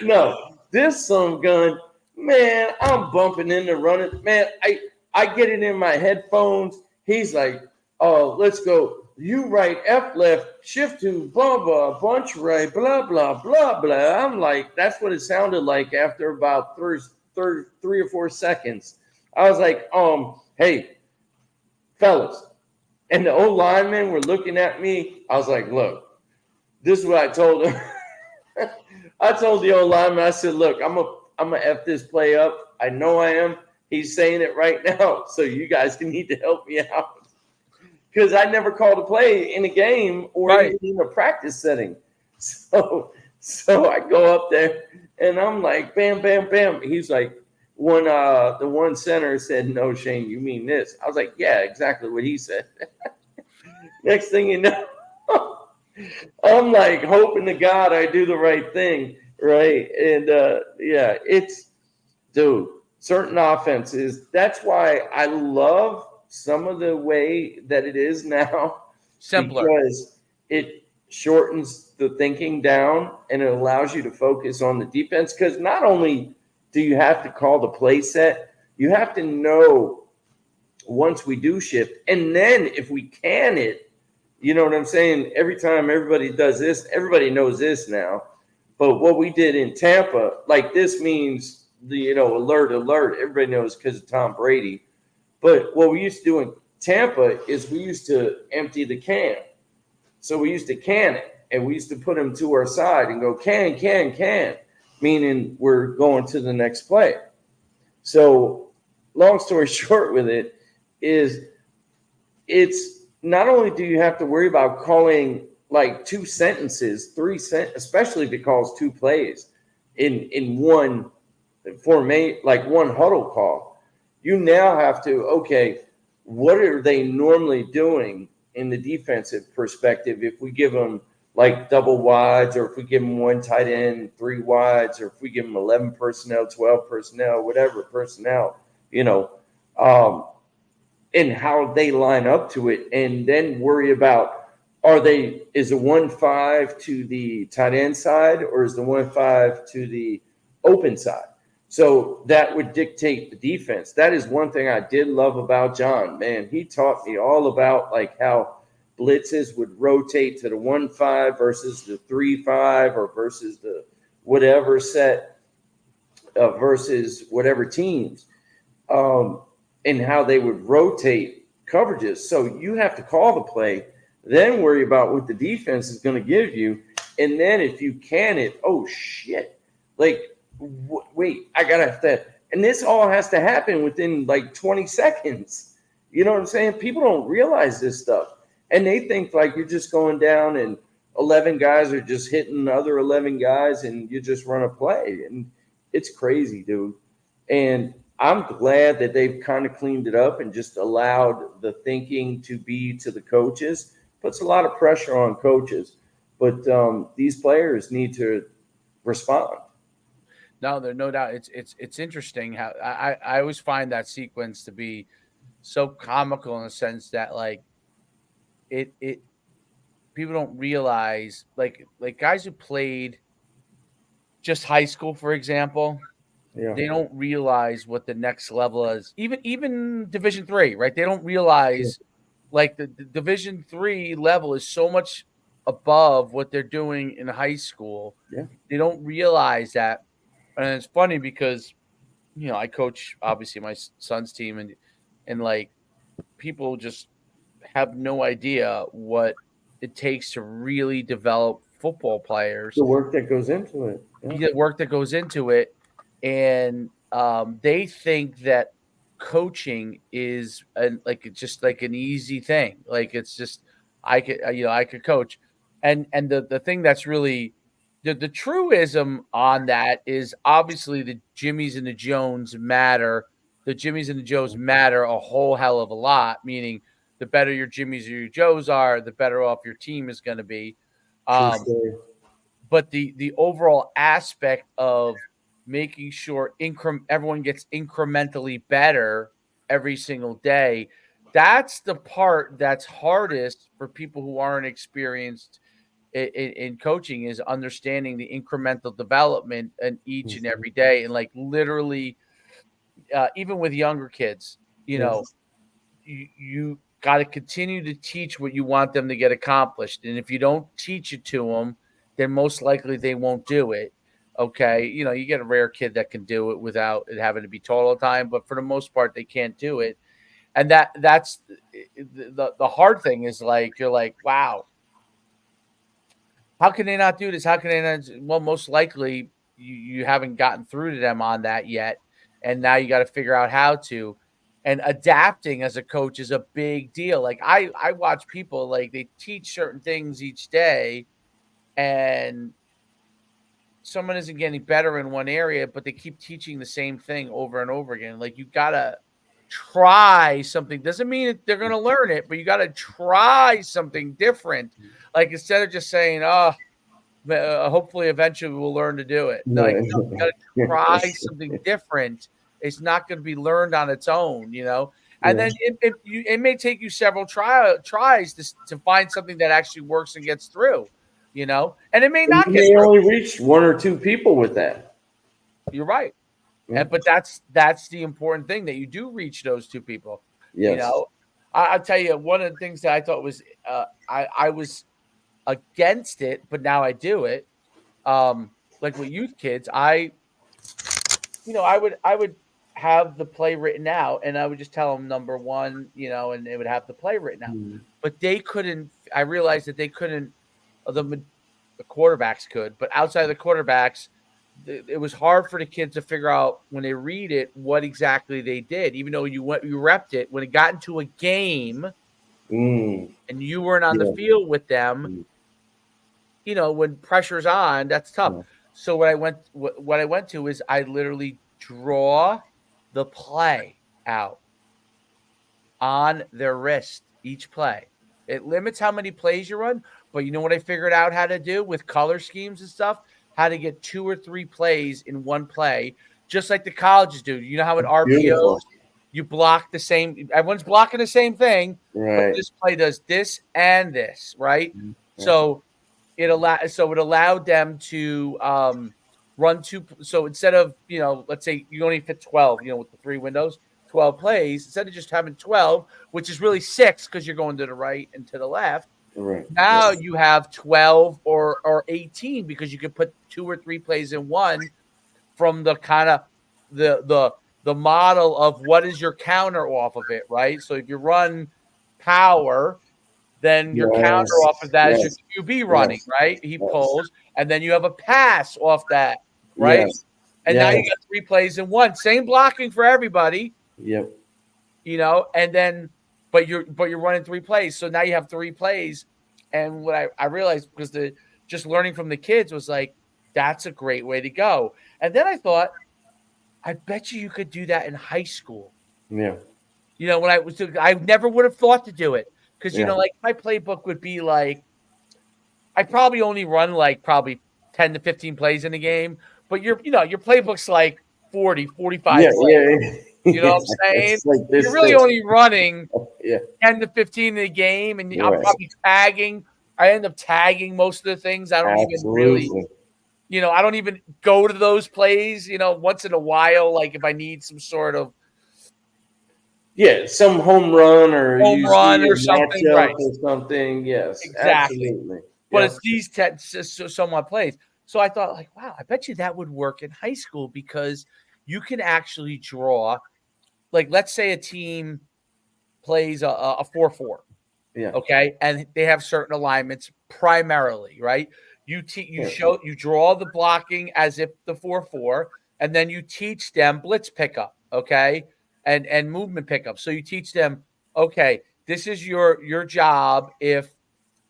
No, this son gun, man, I'm bumping into running. Man, I get it in my headphones. He's like, oh, let's go. You right, F left, shift to blah, blah, bunch right, blah, blah, blah, blah. I'm like, that's what it sounded like after about 3 or 4 seconds. I was like, hey, fellas. And the old linemen were looking at me. I was like, look, this is what I told him. I told the old lineman, I said, look, I'm gonna F this play up. I know I am. He's saying it right now. So you guys need to help me out. Because I never called a play in a game or even in a practice setting. So I go up there and I'm like, bam, bam, bam. He's like, the one center said, no, Shane, you mean this. I was like, yeah, exactly what he said. Next thing you know, I'm like hoping to God I do the right thing, right? And certain offenses. That's why I love some of the way that it is now. Simpler. Because it shortens the thinking down and it allows you to focus on the defense. Because not only do you have to call the play set, you have to know once we do shift. And then if we can it, you know what I'm saying? Every time everybody does this, everybody knows this now. But what we did in Tampa, like this means alert. Everybody knows because of Tom Brady. But what we used to do in Tampa is we used to empty the can. So we used to can it, and we used to put them to our side and go can, meaning we're going to the next play. So long story short with it is it's not only do you have to worry about calling like 2 sentences, 3 sentences, especially if it calls 2 plays in one formate, like one huddle call. You now have to, okay, what are they normally doing in the defensive perspective if we give them like double wides, or if we give them 1 tight end, 3 wides, or if we give them 11 personnel, 12 personnel, whatever personnel, and how they line up to it, and then worry about is the 1-5 to the tight end side, or is the 1-5 to the open side? So that would dictate the defense. That is one thing I did love about John. Man, he taught me all about like how blitzes would rotate to the 1-5 versus the 3-5 or versus the whatever set versus whatever teams, and how they would rotate coverages. So you have to call the play, then worry about what the defense is going to give you. And then if you can it, oh shit, like, wait, I got to have that. And this all has to happen within like 20 seconds. You know what I'm saying? People don't realize this stuff. and they think like you're just going down and 11 guys are just hitting other 11 guys and you just run a play. And it's crazy, dude. And I'm glad that they've kind of cleaned it up and just allowed the thinking to be to the coaches. Puts a lot of pressure on coaches, but these players need to respond. No, there's no doubt. It's interesting how I always find that sequence to be so comical in the sense that like it people don't realize like guys who played just high school, for example, Yeah. they don't realize what the next level is. Even Division 3, right? They don't Yeah. realize like the Division 3 level is so much above what they're doing in high school. Yeah. They don't realize that, and it's funny because I coach obviously my son's team, and like people just have no idea what it takes to really develop football players, The work that goes into it. Yeah. the work that goes into it, and they think that coaching is just like an easy thing. Like it's just I could coach, and the thing that's really the truism on that is obviously the Jimmies and the Jones matter. The Jimmies and the Joes matter a whole hell of a lot. Meaning, the better your Jimmies or your Joes are, the better off your team is going to be. True Um, story. but the overall aspect of making sure everyone gets incrementally better every single day, that's the part that's hardest for people who aren't experienced in coaching, is understanding the incremental development in each and Mhm. every day. And like literally even with younger kids, Yes. you got to continue to teach what you want them to get accomplished. And if you don't teach it to them, then most likely they won't do it. Okay. You get a rare kid that can do it without it having to be taught all the time, but for the most part, they can't do it. And that's the hard thing is like, you're like, wow, how can they not do this? How can they not? Well, most likely you haven't gotten through to them on that yet. And now you got to figure out how to. And adapting as a coach is a big deal. Like I watch people like they teach certain things each day, and someone isn't getting better in one area, but they keep teaching the same thing over and over again. Like you gotta try something. Doesn't mean they're gonna learn it, but you gotta try something different. Like instead of just saying, "Oh, hopefully eventually we'll learn to do it." Like, Right. no, you gotta try something different. It's not going to be learned on its own, And Yeah. then it may take you several tries to find something that actually works and gets through, And it may And not you get may through. only reach one or two people with that. You're right. Yeah. But that's the important thing, that you do reach those two people. You Yes. know, I'll tell you one of the things that I thought was I was against it, but now I do it. Like with youth kids, I would have the play written out, and I would just tell them number one, and they would have the play written out. Mm. But they couldn't. I realized that they couldn't. The quarterbacks could, but outside of the quarterbacks, it was hard for the kids to figure out when they read it what exactly they did. Even though you repped it, when it got into a game Mm. and you weren't on the Yeah. field with them, Mm. when pressure's on, that's tough. Yeah. So what I went to is I literally draw the play out on their wrist each play. It limits how many plays you run, but you know what I figured out how to do with color schemes and stuff? How to get 2 or 3 plays in one play, just like the colleges do. You know how in Beautiful. RPOs you block the same, everyone's blocking the same thing, but Right. this play does this and this, right? Yeah. So it allowed them to run two. So instead of let's say you only fit 12, with the 3 windows, 12 plays, instead of just having 12, which is really 6 because you're going to the right and to the left. Right. Now Yes. you have 12 or 18 because you could put 2 or 3 plays in one from the kind of the model of what is your counter off of it, right? So if you run power, then your counter Yes. off of that is your Yes. QB running, Yes. right? He Yes. pulls, and then you have a pass off that, right? Yes. And now you Yes. got 3 plays in one. Same blocking for everybody, Yep. and then but you're running 3 plays. So now you have 3 plays. And what I realized, because just learning from the kids was like, that's a great way to go. And then I thought, I bet you could do that in high school. Yeah. When I never would have thought to do it, because Yeah. like my playbook would be like, I probably only run like probably 10 to 15 plays in a game, but your playbook's like 40, 45 Yeah. plays. Yeah. You know what Yeah. I'm saying? It's like You're really only running Yeah. 10 to 15 in a game, and I'm Right. probably tagging. I end up tagging most of the things. I don't even really, I don't even go to those plays, once in a while, like if I need some sort of some home run or home you run see or a something, matchup right? or something. Yes, Exactly. absolutely. But Yeah. it's these somewhat plays. So I thought, like, wow, I bet you that would work in high school, because you can actually draw, like, let's say a team plays a 4-4. Yeah. Okay. And they have certain alignments primarily, right? You draw the blocking as if the 4-4, and then you teach them blitz pickup. Okay. And movement pickup. So you teach them, okay, this is your job if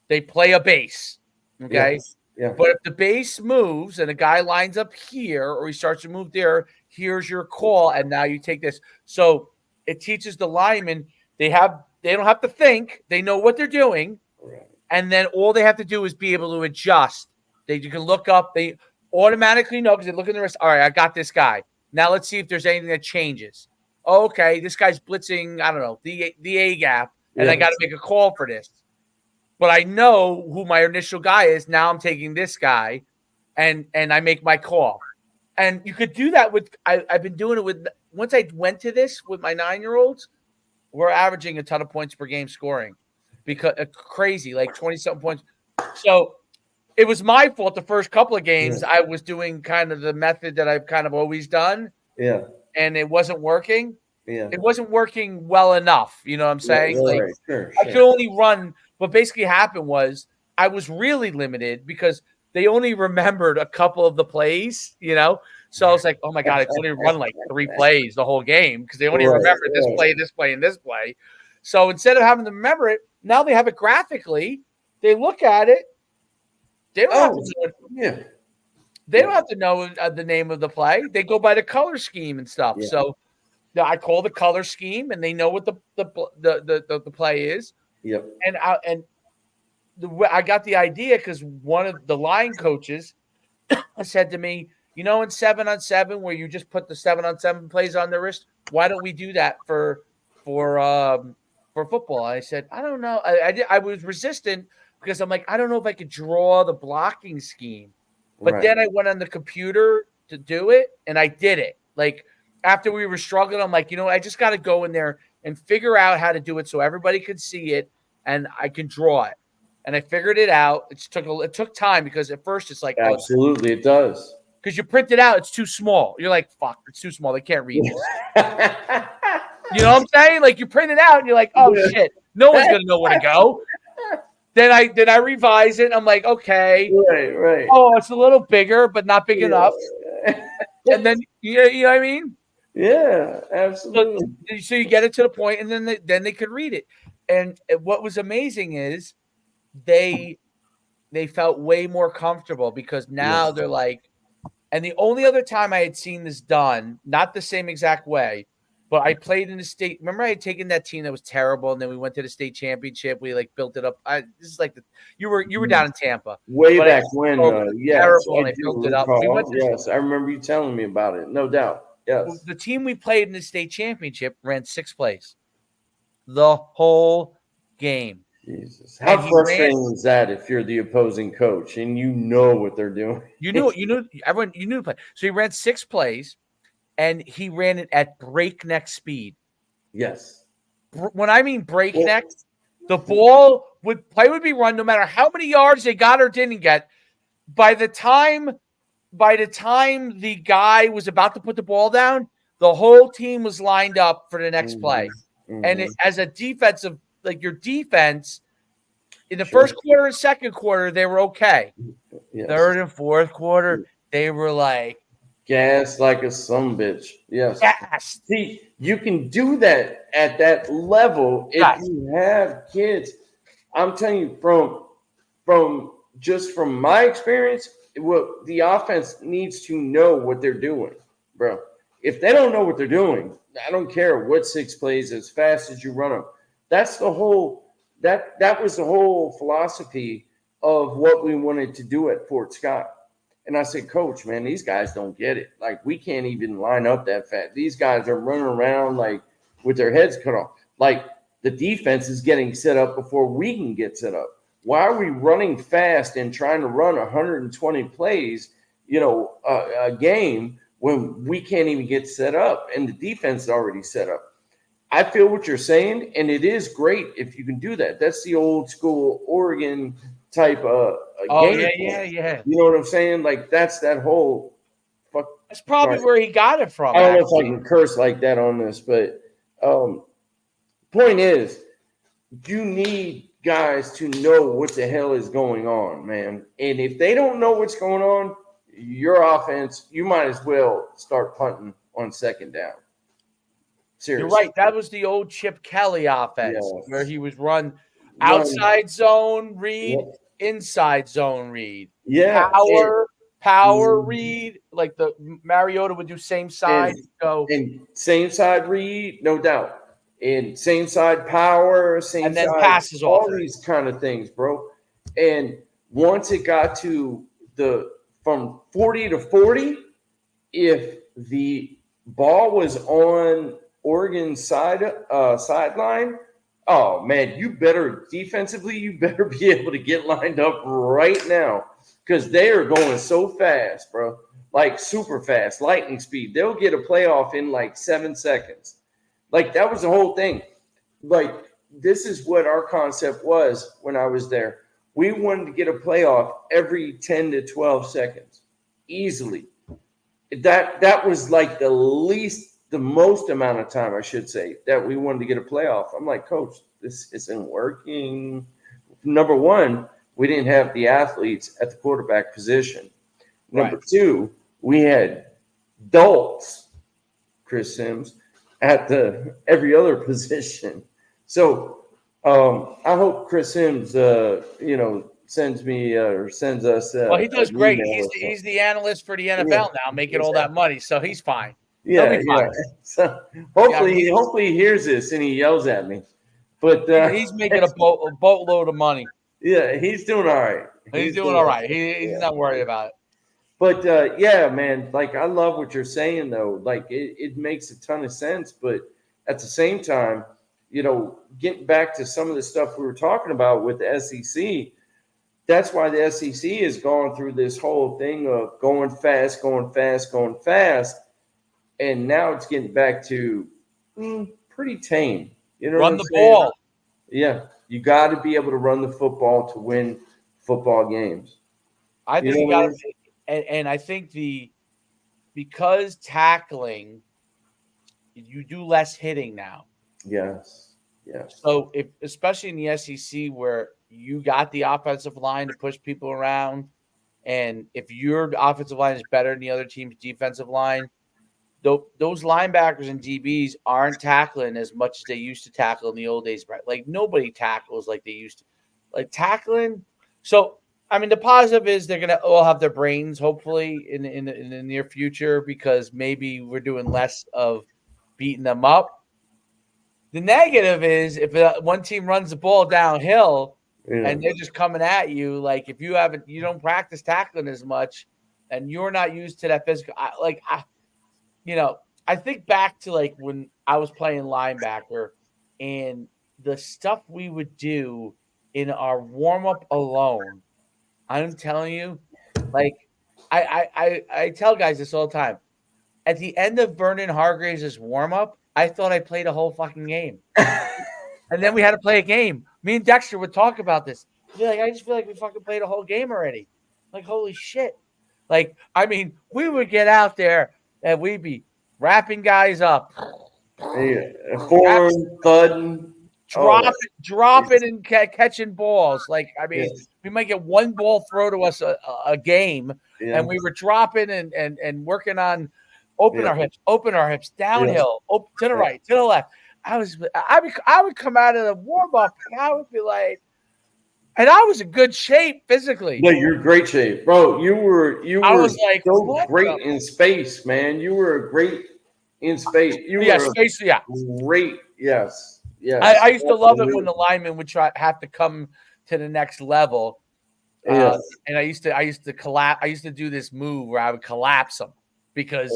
they play a base. Okay. Yeah. But if the base moves and a guy lines up here, or he starts to move there, here's your call. And now you take this. So it teaches the linemen, they don't have to think. They know what they're doing. Right. And then all they have to do is be able to adjust. You can look up. They automatically know, because they look in the wrist. All right, I got this guy. Now let's see if there's anything that changes. Okay, this guy's blitzing, I don't know, the A gap, and I got to make a call for this. But I know who my initial guy is. Now I'm taking this guy, and I make my call. And you could do that with, I've been doing it with, once I went to this with my 9-year-olds, we're averaging a ton of points per game scoring, because crazy, like 20-something points. So it was my fault the first couple of games. I was doing kind of the method that I've kind of always done. Yeah. And it wasn't working. Yeah. It wasn't working well enough. You know what I'm saying? Yeah, like, right. Sure. I could only run. What basically happened was I was really limited, because they only remembered a couple of the plays, So I was like, oh my God, I could only run like 3 plays the whole game, because they only remembered this play, this play, and this play. So instead of having them remember it, now they have it graphically. They look at it. They don't have to know it. Yeah. They don't have to know the name of the play. They go by the color scheme and stuff. Yeah. So I call the color scheme, and they know what the play is. Yep. And I got the idea because one of the line coaches said to me, in 7-on-7, where you just put the 7-on-7 plays on the wrist, why don't we do that for football? I said, I don't know. I was resistant, because I'm like, I don't know if I could draw the blocking scheme. But then I went on the computer to do it, and I did it. Like, after we were struggling, I'm like, I just got to go in there and figure out how to do it so everybody could see it and I can draw it. And I figured it out. It took time, because at first it's like, absolutely, it does. Because you print it out, it's too small. You're like, fuck, it's too small. They can't read this. You know what I'm saying? Like, you print it out, and you're like, oh shit, no one's gonna know where to go. Then I revise it. And I'm like, okay, right. Oh, it's a little bigger, but not big enough. And then you know what I mean? Yeah, absolutely. So you get it to the point, and then they could read it. And what was amazing is they felt way more comfortable, because now they're like, and the only other time I had seen this done, not the same exact way, but I played in the state. Remember, I had taken that team that was terrible, and then we went to the state championship. We built it up. This is like you were down in Tampa way back when. Yes, terrible, and I built it up. Yes, I remember you telling me about it. No doubt. Yes, the team we played in the state championship ran 6 plays the whole game. Jesus, how frustrating is that if you're the opposing coach and you know what they're doing? You knew everyone. You knew the play. So he ran 6 plays, and he ran it at breakneck speed. Yes. When I mean breakneck, the ball would be run no matter how many yards they got or didn't get. By the time the guy was about to put the ball down, the whole team was lined up for the next play. And as a defensive, like your defense, in the first quarter and second quarter, they were okay. Third and fourth quarter, they were like Gas like a sumbitch. Yes. Gas. See, you can do that at that level if Right. you have kids. I'm telling you, from my experience, what the offense needs to know what they're doing, bro. If they don't know what they're doing, I don't care what six plays as fast as you run them. That's the whole that was the whole philosophy of what we wanted to do at Fort Scott. And I said, Coach, man, these guys don't get it. Like, we can't even line up that fast. These guys are running around like with their heads cut off. Like, the defense is getting set up before we can get set up. Why are we running fast and trying to run 120 plays, a game when we can't even get set up and the defense is already set up? I feel what you're saying, and it is great if you can do that. That's the old school Oregon type of game. Yeah. You know what I'm saying? Like, that's that whole. That's probably where he got it from. I don't know if I can curse like that on this, but point is, you need guys to know what the hell is going on, man. And if they don't know what's going on, your offense, you might as well start punting on second down. Seriously. You're right. That was the old Chip Kelly offense where he was run outside zone read, inside zone read. Yeah. Power read. Like the Mariota would do same side. And same side read, no doubt. And same side power, same and then side, passes all these kind of things, bro. And once it got to from 40 to 40, if the ball was on Oregon's sideline, oh man, you better defensively, you better be able to get lined up right now because they are going so fast, bro. Like super fast, lightning speed. They'll get a playoff in like 7 seconds. Like, that was the whole thing. Like, this is what our concept was when I was there. We wanted to get a playoff every 10 to 12 seconds, easily. That was like the most amount of time, I should say, that we wanted to get a playoff. I'm like, Coach, this isn't working. Number one, we didn't have the athletes at the quarterback position. Number two, we had adults, Chris Sims, at every other position. So I hope Chris Sims, sends me or sends us. Well, he does great. He's the analyst for the NFL now, making all that money, so he's fine. Yeah, he'll be fine. So hopefully he hears this and he yells at me. But he's making a boatload of money. Yeah, he's doing all right. He's doing all right. He's not worried about it. But man, like, I love what you're saying though. Like, it makes a ton of sense. But at the same time, getting back to some of the stuff we were talking about with the SEC, that's why the SEC has gone through this whole thing of going fast. And now it's getting back to pretty tame. Run the ball. Yeah, you got to be able to run the football to win football games. I think you got to. And I think because tackling, you do less hitting now. Yes. So especially in the SEC where you got the offensive line to push people around, and if your offensive line is better than the other team's defensive line, those linebackers and DBs aren't tackling as much as they used to tackle in the old days. Right? Like, nobody tackles like they used to. Like, tackling. So, I mean, the positive is they're going to all have their brains, hopefully, in the near future, because maybe we're doing less of beating them up. The negative is if one team runs the ball downhill and they're just coming at you, like, if you don't practice tackling as much and you're not used to that physical, I think back to like when I was playing linebacker and the stuff we would do in our warm-up alone. I'm telling you, like, I tell guys this all the time. At the end of Vernon Hargreaves' warm-up, I thought I played a whole fucking game. And then we had to play a game. Me and Dexter would talk about this. He'd be like, I just feel like we fucking played a whole game already. Like, holy shit. Like, I mean, we would get out there and we'd be wrapping guys up. Thudding. Dropping and catching balls. Like, I mean, we might get one ball throw to us a game and we were dropping and working on open our hips, downhill, to the right, to the left. I would come out of the warm up and I would be like, and I was in good shape physically. No, you're in great shape, bro. You were was like, so great in space, man. You were great in space. You were space, great. Yes. I used to love it when the linemen would have to come to the next level. And I used to collapse. I used to do this move where I would collapse them because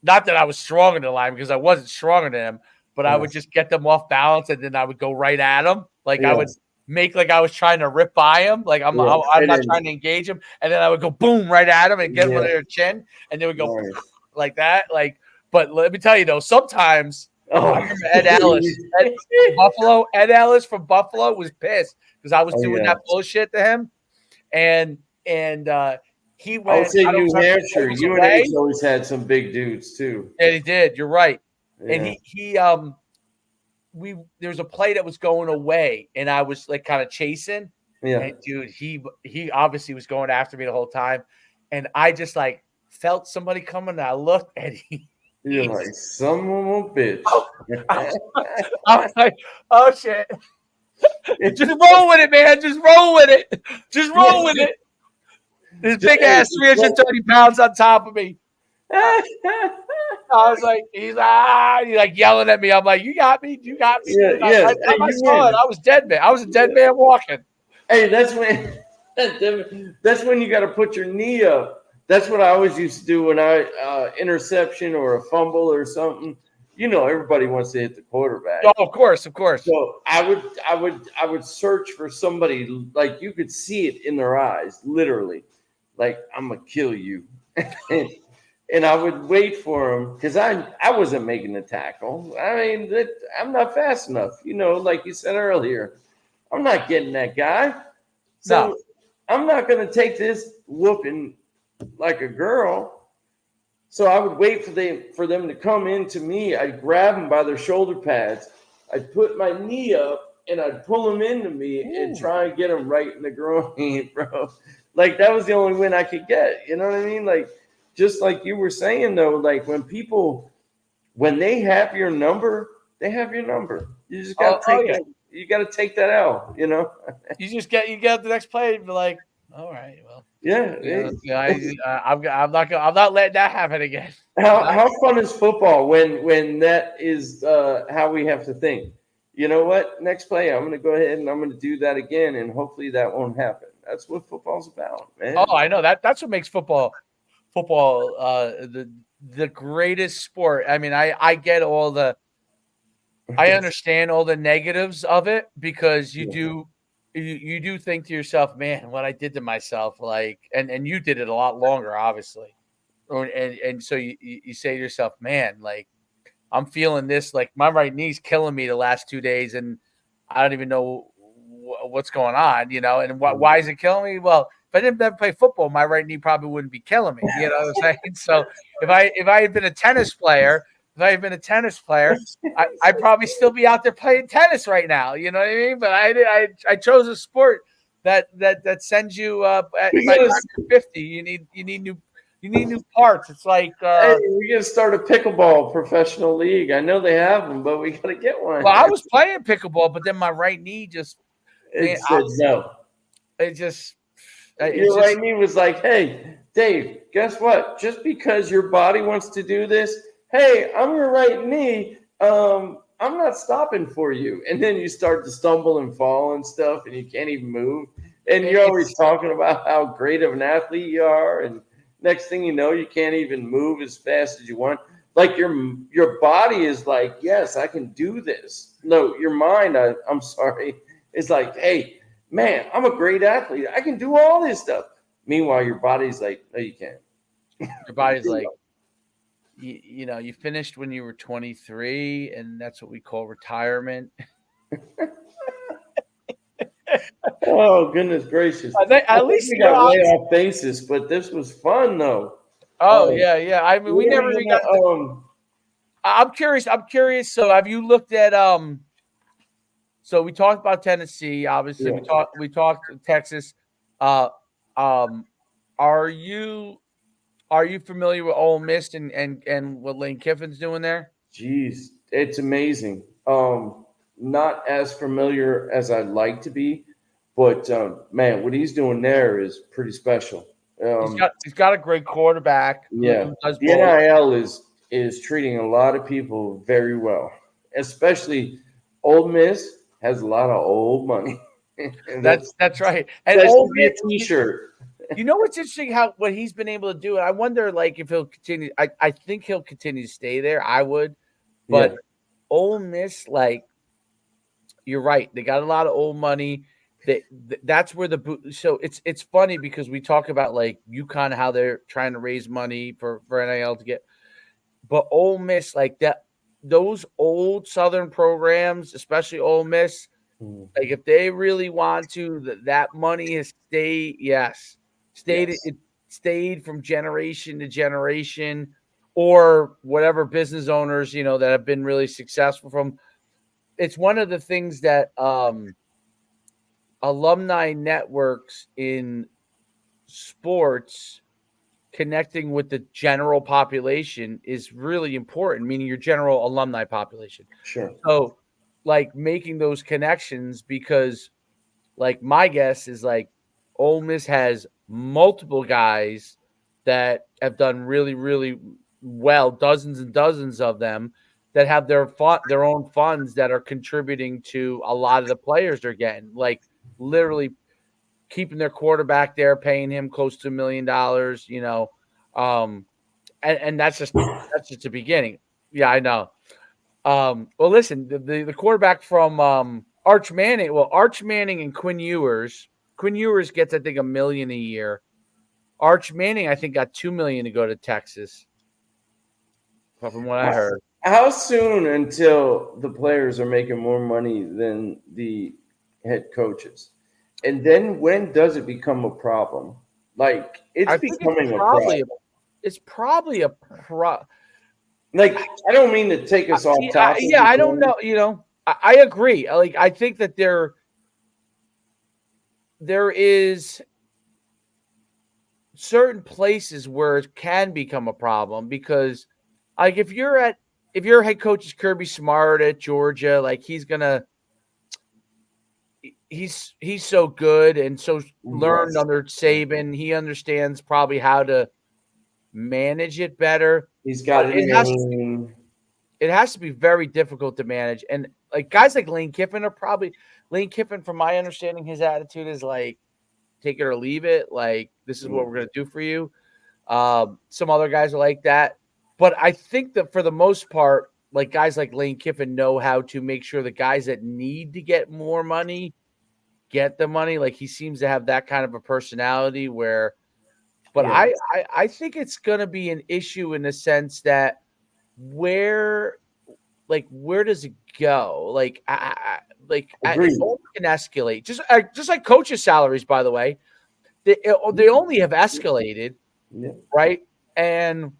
not that I was stronger than the lineman, because I wasn't stronger than them, but I would just get them off balance and then I would go right at them. Like I would make like I was trying to rip by them. Like I'm not trying to engage them. And then I would go boom right at them and get them on their chin. And they would go like that. Like, but let me tell you though, sometimes I remember Ed Ellis from Buffalo was pissed because I was doing that bullshit to him. And he went. I would say New Hampshire. UNH always had some big dudes too. Yeah, he did. You're right. Yeah. And there was a play that was going away, and I was like kind of chasing. Yeah, and dude, he obviously was going after me the whole time, and I just like felt somebody coming. And I looked, and you're like, son of a bitch. I was like, oh shit. Just roll with it, man. Just roll with it. Just roll with it. This big ass 330 pounds on top of me. I was like, he's like yelling at me. I'm like, you got me. You got me. I was dead, man. I was a dead man walking. Hey, that's when you got to put your knee up. That's what I always used to do when I interception or a fumble or something. You know, everybody wants to hit the quarterback. Oh, of course. So I would search for somebody, like you could see it in their eyes, literally, like I'm gonna kill you, and I would wait for them because I wasn't making the tackle. I mean, I'm not fast enough. You know, like you said earlier, I'm not getting that guy. So I'm not gonna take this whooping like a girl. So I would wait for them to come into me. I'd grab them by their shoulder pads. I'd put my knee up and I'd pull them into me and try and get them right in the groin, bro. Like that was the only win I could get. You know what I mean? Like just like you were saying though, like when they have your number, they have your number. You just gotta you gotta take that out. You know. You get the next play and be like, all right, well. I'm not letting that happen again. How fun is football when that is how we have to think? You know what? Next play, I'm going to go ahead and I'm going to do that again, and hopefully that won't happen. That's what football's about, man. Oh, I know that's what makes football the greatest sport. I mean, I understand all the negatives of it because you do think to yourself, man, what I did to myself, like, and you did it a lot longer, obviously. And so you say to yourself, man, like, I'm feeling this, like my right knee's killing me the last 2 days. And I don't even know what's going on, you know, and why is it killing me? Well, if I didn't ever play football, my right knee probably wouldn't be killing me. You know what I'm saying? So if I had been a tennis player, I'd probably still be out there playing tennis right now. You know what I mean? But I chose a sport that sends you at 50. You need new parts. It's like hey, we gotta start a pickleball professional league. I know they have them, but we gotta get one. Well, I was playing pickleball, but then my right knee just said no. Your right knee was like, hey, Dave, guess what? Just because your body wants to do this. Hey, I'm your right knee. I'm not stopping for you. And then you start to stumble and fall and stuff, and you can't even move. And you're always talking about how great of an athlete you are. And next thing you know, you can't even move as fast as you want. Like your body is like, yes, I can do this. No, your mind, I'm sorry, is like, hey, man, I'm a great athlete. I can do all this stuff. Meanwhile, your body's like, no, you can't. Your body's like, you know, you finished when you were 23, and that's what we call retirement. Oh, goodness gracious. At least we got way off basis, but this was fun, though. Oh, yeah. I mean, we never even got I'm curious. So have you looked at so we talked about Tennessee, obviously. Yeah. We talked Texas. Are you familiar with Ole Miss and what Lane Kiffin's doing there? Jeez, it's amazing. Not as familiar as I'd like to be, but man, what he's doing there is pretty special. He's got a great quarterback Yeah, who does the both. NIL is treating a lot of people very well, especially Ole Miss has a lot of old money, and That's right. And that Ole should be a Miss, T-shirt. you know what's interesting how what he's been able to do, and I wonder like if he'll continue. I think he'll continue to stay there. I would, Yeah, but Ole Miss, like you're right, they got a lot of old money. That's where so it's funny because we talk about like UConn how they're trying to raise money for NIL to get, but Ole Miss like that those old Southern programs, especially Ole Miss, Mhm. like if they really want to, that money has stayed. Yes, Yes, it stayed from generation to generation, or whatever business owners that have been really successful from. It's one of the things that alumni networks in sports connecting with the general population is really important, meaning your general alumni population. sure. So, like making those connections because like my guess is like Ole Miss has multiple guys that have done really, really well, dozens and dozens of them that have their own funds that are contributing to a lot of the players they're getting. Like literally keeping their quarterback there, paying him close to $1 million, Um, and that's just the beginning. Yeah, I know. Well, listen, the quarterback from Arch Manning, Arch Manning and Quinn Ewers. Quinn Ewers gets, I think, $1 million a year. Arch Manning, I think, got $2 million to go to Texas, from what I heard. How soon until the players are making more money than the head coaches? And then when does it become a problem? Like it's I think it's becoming a probably problem. it's probably a pro. Like I don't mean to take us off topic Yeah, I don't again. know. I agree. Like I think that there is certain places where it can become a problem because like if your head coach is Kirby Smart at Georgia, like he's so good and so learned Yes, under Saban, he understands probably how to manage it better, he's but got a name. it has to be very difficult to manage. And like guys like Lane Kiffin are probably Lane Kiffin, from my understanding, his attitude is like take it or leave it. Like this is what we're gonna do for you. Some other guys are like that, but I think that for the most part, like guys like Lane Kiffin know how to make sure the guys that need to get more money get the money. Like he seems to have that kind of a personality where, but Yeah, I think it's gonna be an issue in the sense that where where does it go? It agreed. only can escalate. Just like coaches' salaries, by the way, they only have escalated, Yeah, right? And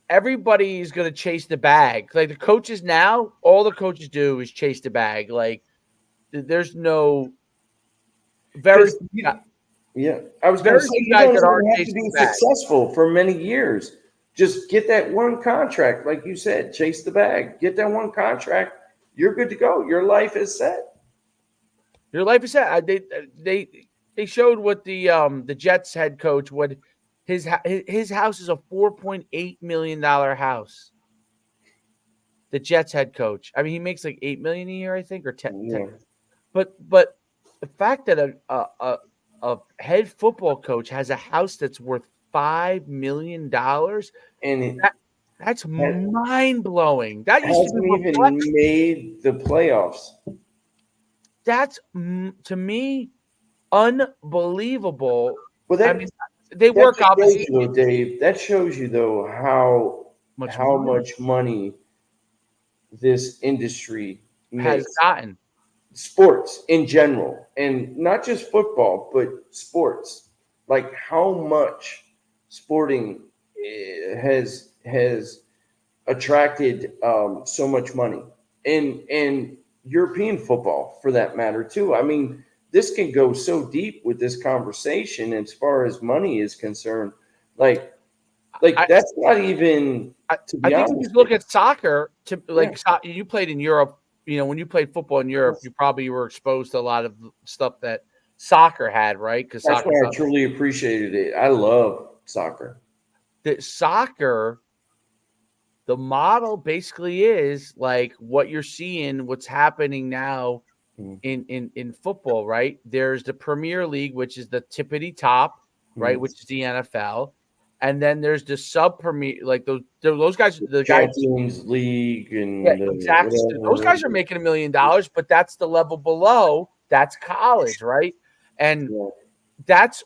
everybody's going to chase the bag. Like the coaches now, all the coaches do is chase the bag. Like there's no very because yeah, I was going to very say few you guys don't that aren't even have to chasing be the bag. successful for many years. Just get that one contract, like you said, chase the bag. Get that one contract. You're good to go. Your life is set. Your life is set. They showed what the Jets head coach what his house is a $4.8 million house. The Jets head coach. I mean, he makes like $8 million a year, I think, or 10. Yeah, But the fact that a head football coach has a house that's worth $5 million, and it that's ha- mind blowing. That used to be hasn't even reflex. made the playoffs. That's to me unbelievable. Well, I mean, they that work just shows obviously you, though, Dave. That shows you, though, much how money much money this industry has makes. gotten. Sports in general, and not just football, but sports. Like how much sporting has attracted so much money, and European football for that matter too. I mean, this can go so deep with this conversation as far as money is concerned. Like that's not even, to I be think if you honest. look at soccer, you played in Europe. When you played football in Europe, you probably were exposed to a lot of stuff that soccer had, right? Because That's why I truly appreciated it. I love soccer. Soccer, the model basically is like what you're seeing, what's happening now in football, right? There's the Premier League, which is the tippity top, right? Which is the NFL. And then there's the sub premier, like those guys, the Champions League and exactly. Those guys are making $1 million, but that's the level below. That's college, right? And that's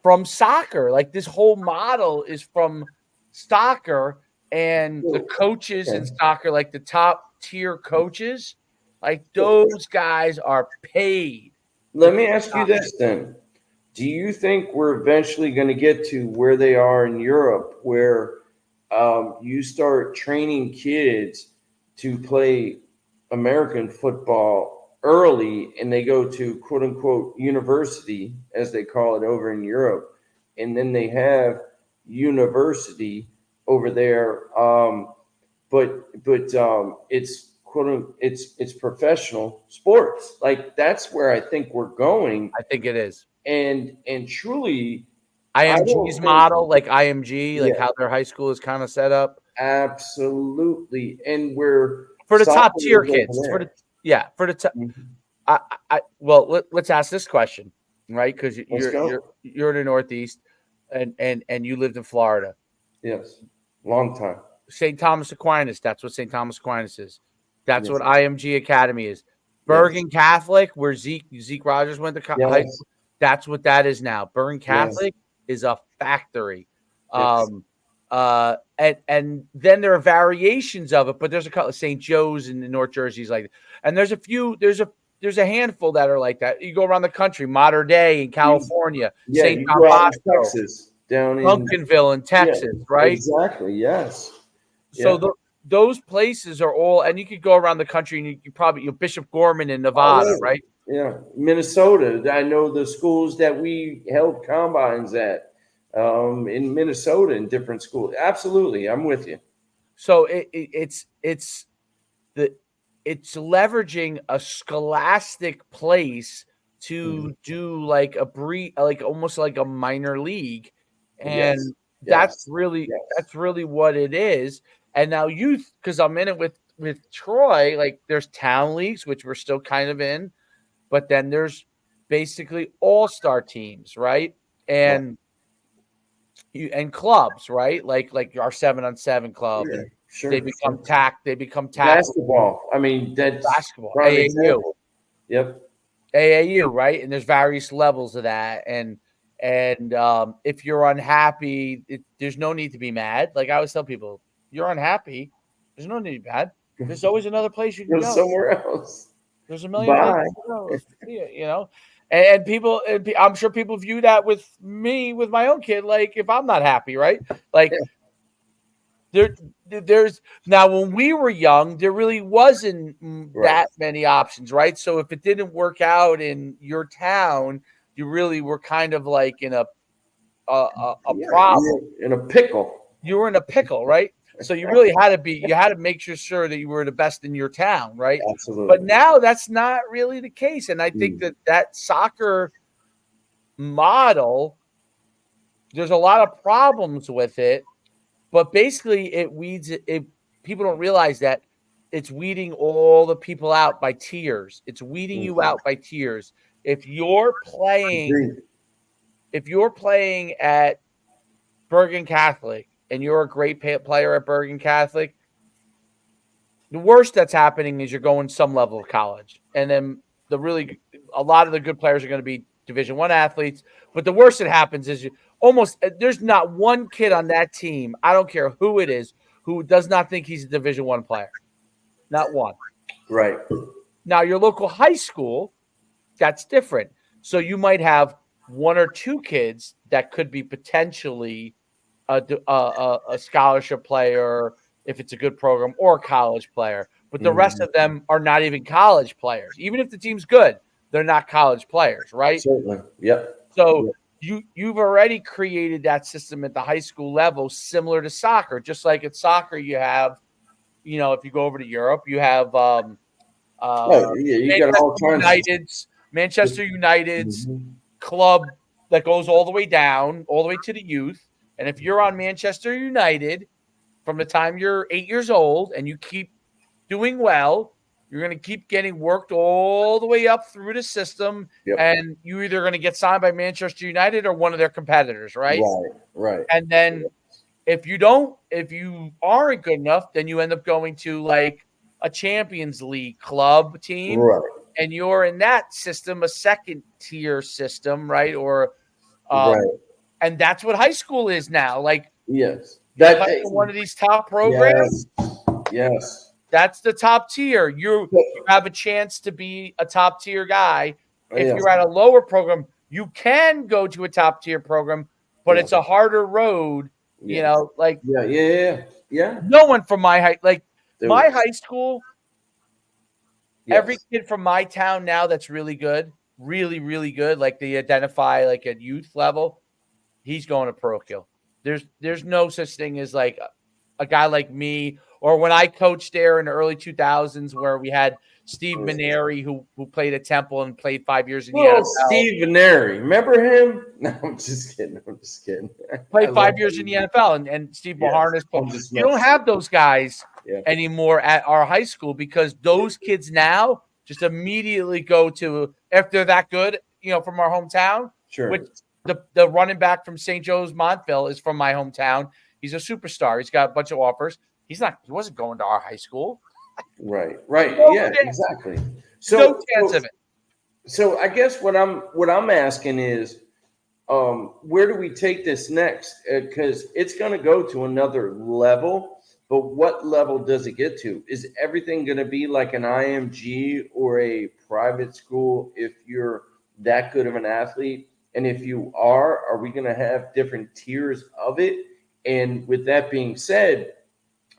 from soccer. Like this whole model is from soccer, and the coaches in soccer, like the top tier coaches, like those guys are paid. Let me ask you this then. Do you think we're eventually going to get to where they are in Europe, where you start training kids to play American football early and they go to quote unquote university, as they call it over in Europe, and then they have university over there, but it's it's professional sports. Like that's where I think we're going. I think it is. And truly, IMG's model, like IMG, like how their high school is kind of set up. Absolutely, and we're for the top tier kids. For the top. Let's ask this question, right? Because you're in the Northeast, and you lived in Florida. Yes, long time. St. Thomas Aquinas. That's what St. Thomas Aquinas is. That's what IMG Academy is. Bergen Catholic, where Zeke Rogers went to high school. That's what that is now. Bergen Catholic is a factory. And then there are variations of it, but there's a couple of St. Joe's in the North Jersey's like, and there's a handful that are like that. You go around the country, Mater Dei in California, St. John Bosco, Texas, down in Duncanville in Texas, right? Exactly. Yes. So those places are all, and you could go around the country, and you probably Bishop Gorman in Nevada, right? Yeah, Minnesota. I know the schools that we held combines at in Minnesota in different schools. Absolutely, I'm with you. So it's leveraging a scholastic place to do like almost like a minor league, and that's really what it is. And now youth, because I'm in it with Troy, like there's town leagues, which we're still kind of in, but then there's basically all-star teams, right? And clubs, right? Like our 7-on-7 club. Yeah, sure. They become basketball. I mean, that's basketball. AAU. Yep. AAU, right? And there's various levels of that. And if you're unhappy, there's no need to be mad. Like I always tell people, you're unhappy, there's no need to be mad. There's always another place you can go. Somewhere else. There's a million places to go. And people, I'm sure people view that with me, with my own kid, like if I'm not happy, right? Like there's now when we were young, there really wasn't that many options, right? So if it didn't work out in your town, you really were kind of like in a problem, in a pickle. You were in a pickle, right? So you really had to make sure that you were the best in your town, right? Absolutely. But now that's not really the case. And I think that soccer model, there's a lot of problems with it, but basically it weeds it. People don't realize that it's weeding all the people out by tiers. It's weeding you out by tiers. If you're playing at Bergen Catholic, and you're a great player at Bergen Catholic, the worst that's happening is you're going some level of college. And then a lot of the good players are going to be Division I athletes. But the worst that happens is there's not one kid on that team, I don't care who it is, who does not think he's a Division I player. Not one. Right. Now, your local high school, that's different. So you might have one or two kids that could be potentially a scholarship player if it's a good program, or a college player. but the rest of them are not even college players. Even if the team's good, they're not college players, right? Certainly. Yep. So you've already created that system at the high school level, similar to soccer. Just like at soccer, you have, if you go over to Europe, you have You got all kinds Manchester United's club that goes all the way down, all the way to the youth. And if you're on Manchester United from the time you're 8 years old and you keep doing well, you're going to keep getting worked all the way up through the system, and you're either going to get signed by Manchester United or one of their competitors, right? Right. And then if you aren't good enough, then you end up going to like a Champions League club team, right. And you're in that system, a second tier system, right? Or right. And that's what high school is now. Like, yes, that's one of these top programs. Yes. That's the top tier. You have a chance to be a top tier guy. If you're at a lower program, you can go to a top tier program, but it's a harder road. Like no one from my high school. Every kid from my town now that's really good, really, really good, like they identify like at youth level, he's going to parochial. There's no such thing as like a guy like me, or when I coached there in the early 2000s where we had Steve Maneri who played at Temple and played 5 years in the NFL. Steve Maneri, remember him? No, I'm just kidding. Played 5 years in the NFL, and Steve Maharnas. You don't have those guys anymore at our high school because those kids now just immediately go to, if they're that good, from our hometown. Sure. Which the running back from St. Joe's Montville is from my hometown. He's a superstar. He's got a bunch of offers. He wasn't going to our high school. Right. Exactly. So no chance of it. So I guess what I'm asking is, where do we take this next? Because it's going to go to another level, but what level does it get to? Is everything going to be like an IMG or a private school if you're that good of an athlete? And if you are we going to have different tiers of it? And with that being said,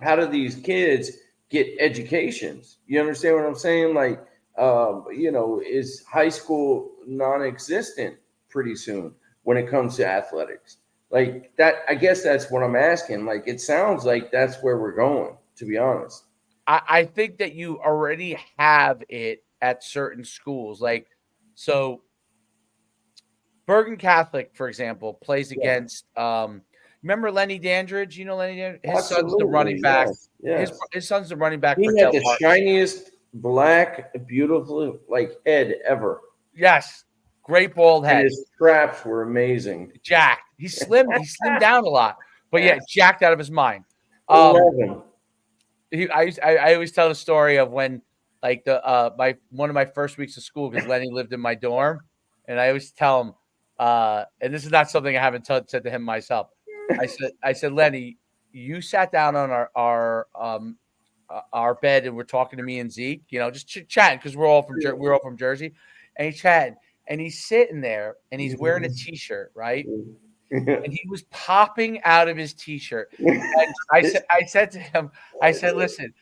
how do these kids get educations? You understand what I'm saying? Like, is high school non-existent pretty soon when it comes to athletics? Like that, I guess that's what I'm asking. Like, it sounds like that's where we're going, to be honest. I think that you already have it at certain schools. Like, so Bergen Catholic, for example, plays against remember Lenny Dandridge? You know Lenny Dandridge? His son's the running back. Yes. His son's the running back. He had the shiniest black, beautiful head ever. Yes. Great bald head. And his straps were amazing. Jacked. He's slim. He slimmed down a lot. But jacked out of his mind. 11. I always tell the story of when one of my first weeks of school, because Lenny lived in my dorm, and I always tell him, and this is not something I haven't said to him myself. I said, Lenny, you sat down on our bed and we're talking to me and Zeke, just chatting because we're all from Jersey, and he's chatting and he's sitting there and he's wearing a t-shirt, right? And he was popping out of his t-shirt. And I said to him, listen,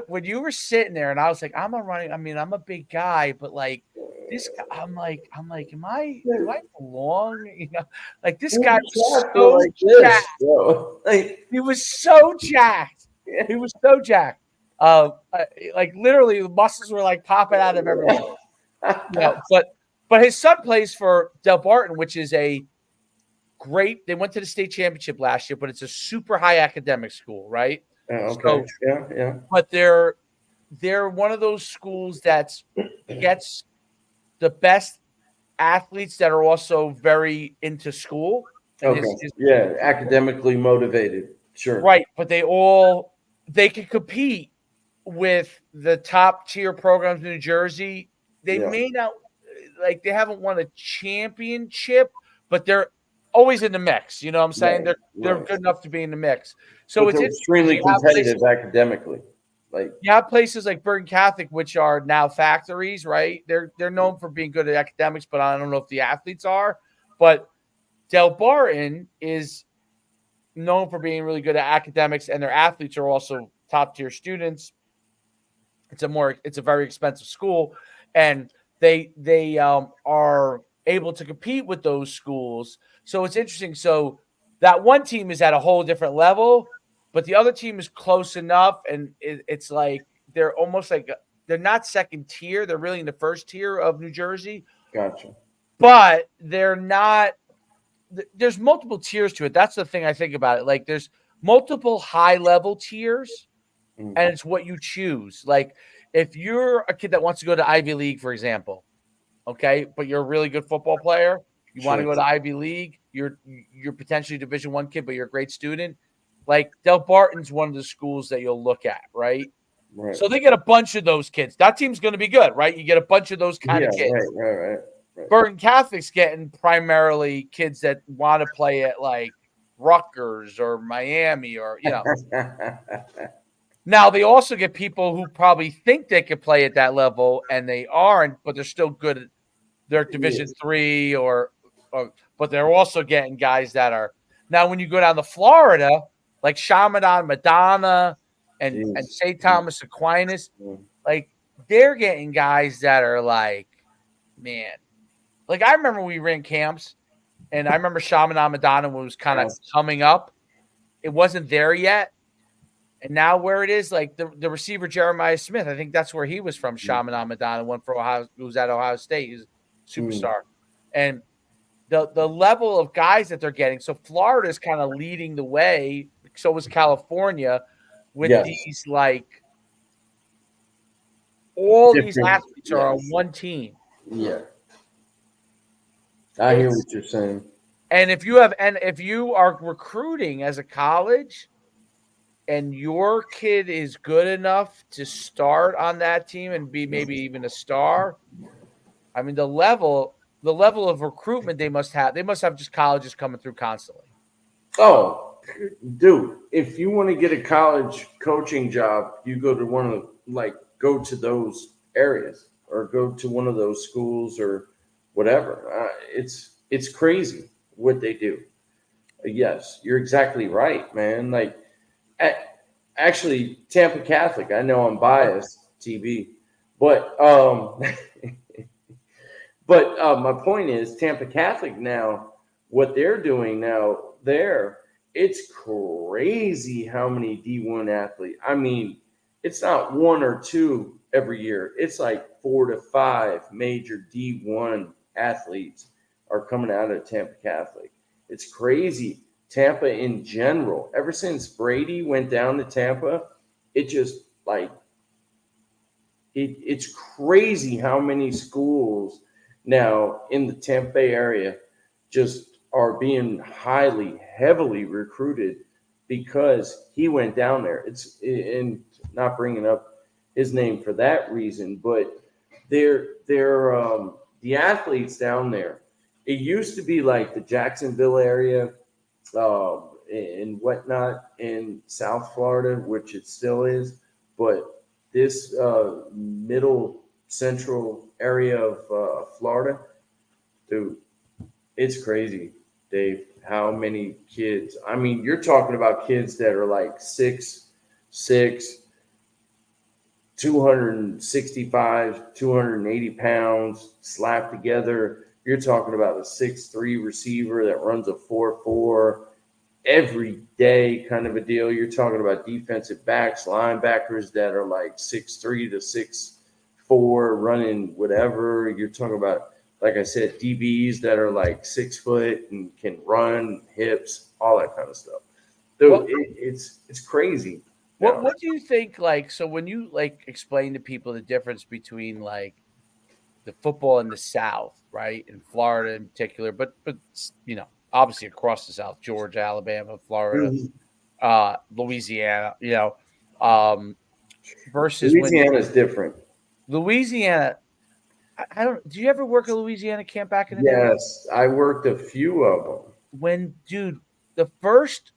when you were sitting there and I was like, I'm a big guy, but like this guy, I'm like, do I belong? Like this guy was so jacked. He was so jacked. He was so jacked. Like literally the muscles were like popping out of everyone. But his son plays for Del Barton, which is a great. They went to the state championship last year, but it's a super high academic school, right? Okay. So, But they're one of those schools that gets the best athletes that are also very into school. Okay. Academically motivated. Sure. Right, but they can compete with the top tier programs in New Jersey. They may not they haven't won a championship, but they're always in the mix. You know what I'm saying? They're good enough to be in the mix. So it's extremely competitive academically. Like you have places like Bergen Catholic, which are now factories, right? They're known for being good at academics, but I don't know if the athletes are. But Del Barton is known for being really good at academics, and their athletes are also top tier students. It's a very expensive school, and they are able to compete with those schools. So it's interesting. So that one team is at a whole different level, but the other team is close enough, and it's like they're almost like they're not second tier. They're really in the first tier of New Jersey, Gotcha. but they're not. There's multiple tiers to it. That's the thing I think about it. Like there's multiple high level tiers, Mm. and it's what you choose. Like if you're a kid that wants to go to Ivy League, for example, okay, but you're a really good football player, you want to Sure. go to Ivy League, you're potentially Division I kid, but you're a great student. Like Del Barton's one of the schools that you'll look at, right? Right. So they get a bunch of those kids. That team's going to be good, right? You get a bunch of those kind Yeah. of kids. Right. Burton Catholic's getting primarily kids that want to play at like Rutgers or Miami or Now they also get people who probably think they could play at that level and they aren't, but they're still good at their Division III but they're also getting guys that are now when you go down to Florida, like Schuman, Madonna, and St. Thomas Aquinas, like they're getting guys that are like, man. Like I remember we ran camps, and I remember Schuman Madonna was kind of coming up. It wasn't there yet. And now where it is, like the receiver Jeremiah Smith, I think that's where he was from. Schuman Madonna went for Ohio, who was at Ohio State. He's a superstar. And the level of guys that they're getting. So Florida is kind of leading the way. So was California with these like all these athletes are on one team. Yeah. I hear what you're saying. And if you are recruiting as a college and your kid is good enough to start on that team and be maybe even a star, I mean the level of recruitment they must have just colleges coming through constantly. Oh, dude, if you want to get a college coaching job, you go to those areas or go to one of those schools or whatever. It's crazy what they do. Yes, you're exactly right, man. Like, actually, Tampa Catholic. I know I'm biased, TB, but my point is Tampa Catholic now. What they're doing now, it's crazy how many D1 athletes. I mean, it's not one or two every year. It's like 4 to 5 major D1 athletes are coming out of Tampa Catholic. It's crazy. Tampa in general, ever since Brady went down to Tampa, it just like it's crazy how many schools now in the Tampa Bay area just are being heavily recruited because he went down there. And not bringing up his name for that reason, but they're the athletes down there. It used to be like the Jacksonville area and whatnot in South Florida, which it still is, but this middle central area of Florida, dude, it's crazy, Dave, how many kids. I mean, you're talking about kids that are like 6'6", 265, 280 pounds slapped together. You're talking about a 6'3" receiver that runs a 4.4 every day kind of a deal. You're talking about defensive backs, linebackers that are like 6'3" to 6'4", running whatever. You're talking about, like I said, DBs that are like 6 foot and can run, hips, all that kind of stuff. Dude, it's crazy. What do you think? Like, so when you like explain to people the difference between like the football in the South, right, in Florida in particular, but obviously across the South, Georgia, Alabama, Florida, Louisiana, versus Louisiana is different. Louisiana. I don't. Do you ever work a Louisiana camp back in the day? Yes, I worked a few of them. The first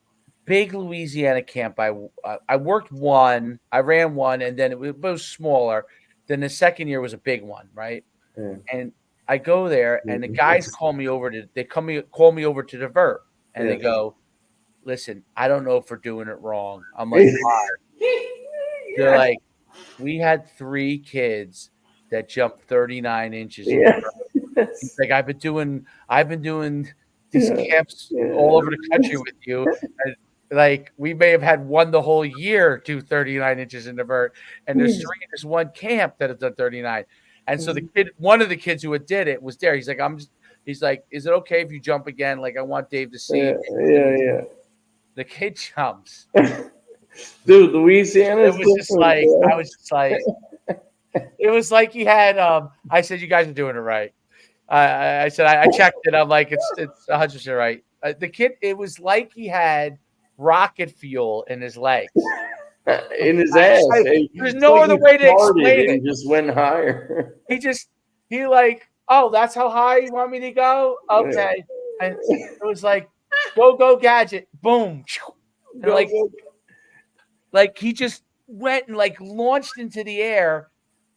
big Louisiana camp, I worked one, I ran one, and then it was smaller. Then the second year was a big one, right? Yeah. And I go there, and the guys call me over to divert, and they go, "Listen, I don't know if we're doing it wrong." I'm like, "Why?" They're like, We had 3 kids that jumped 39 inches in the Yeah. vert. He's like, I've been doing these Yeah. camps all over the country with you. And like we may have had one the whole year do 39 inches in the vert, and there's 3 in this one camp that have done 39. And so one of the kids who had did it was there. He's like, he's like, is it okay if you jump again? Like, I want Dave to see Yeah. it. Yeah. The kid jumps. Dude, Louisiana's It was just different, like, bro. I was just like, it was like he had. I said, you guys are doing it right. I said, I checked it. I'm like, it's 100% right. The kid, it was like he had rocket fuel in his legs. In his ass. Hey, There's it's no like other he way to farted explain it. and just went higher. He like, oh, that's how high you want me to go? Okay. And it was like, go gadget, boom. And like he just went and like launched into the air.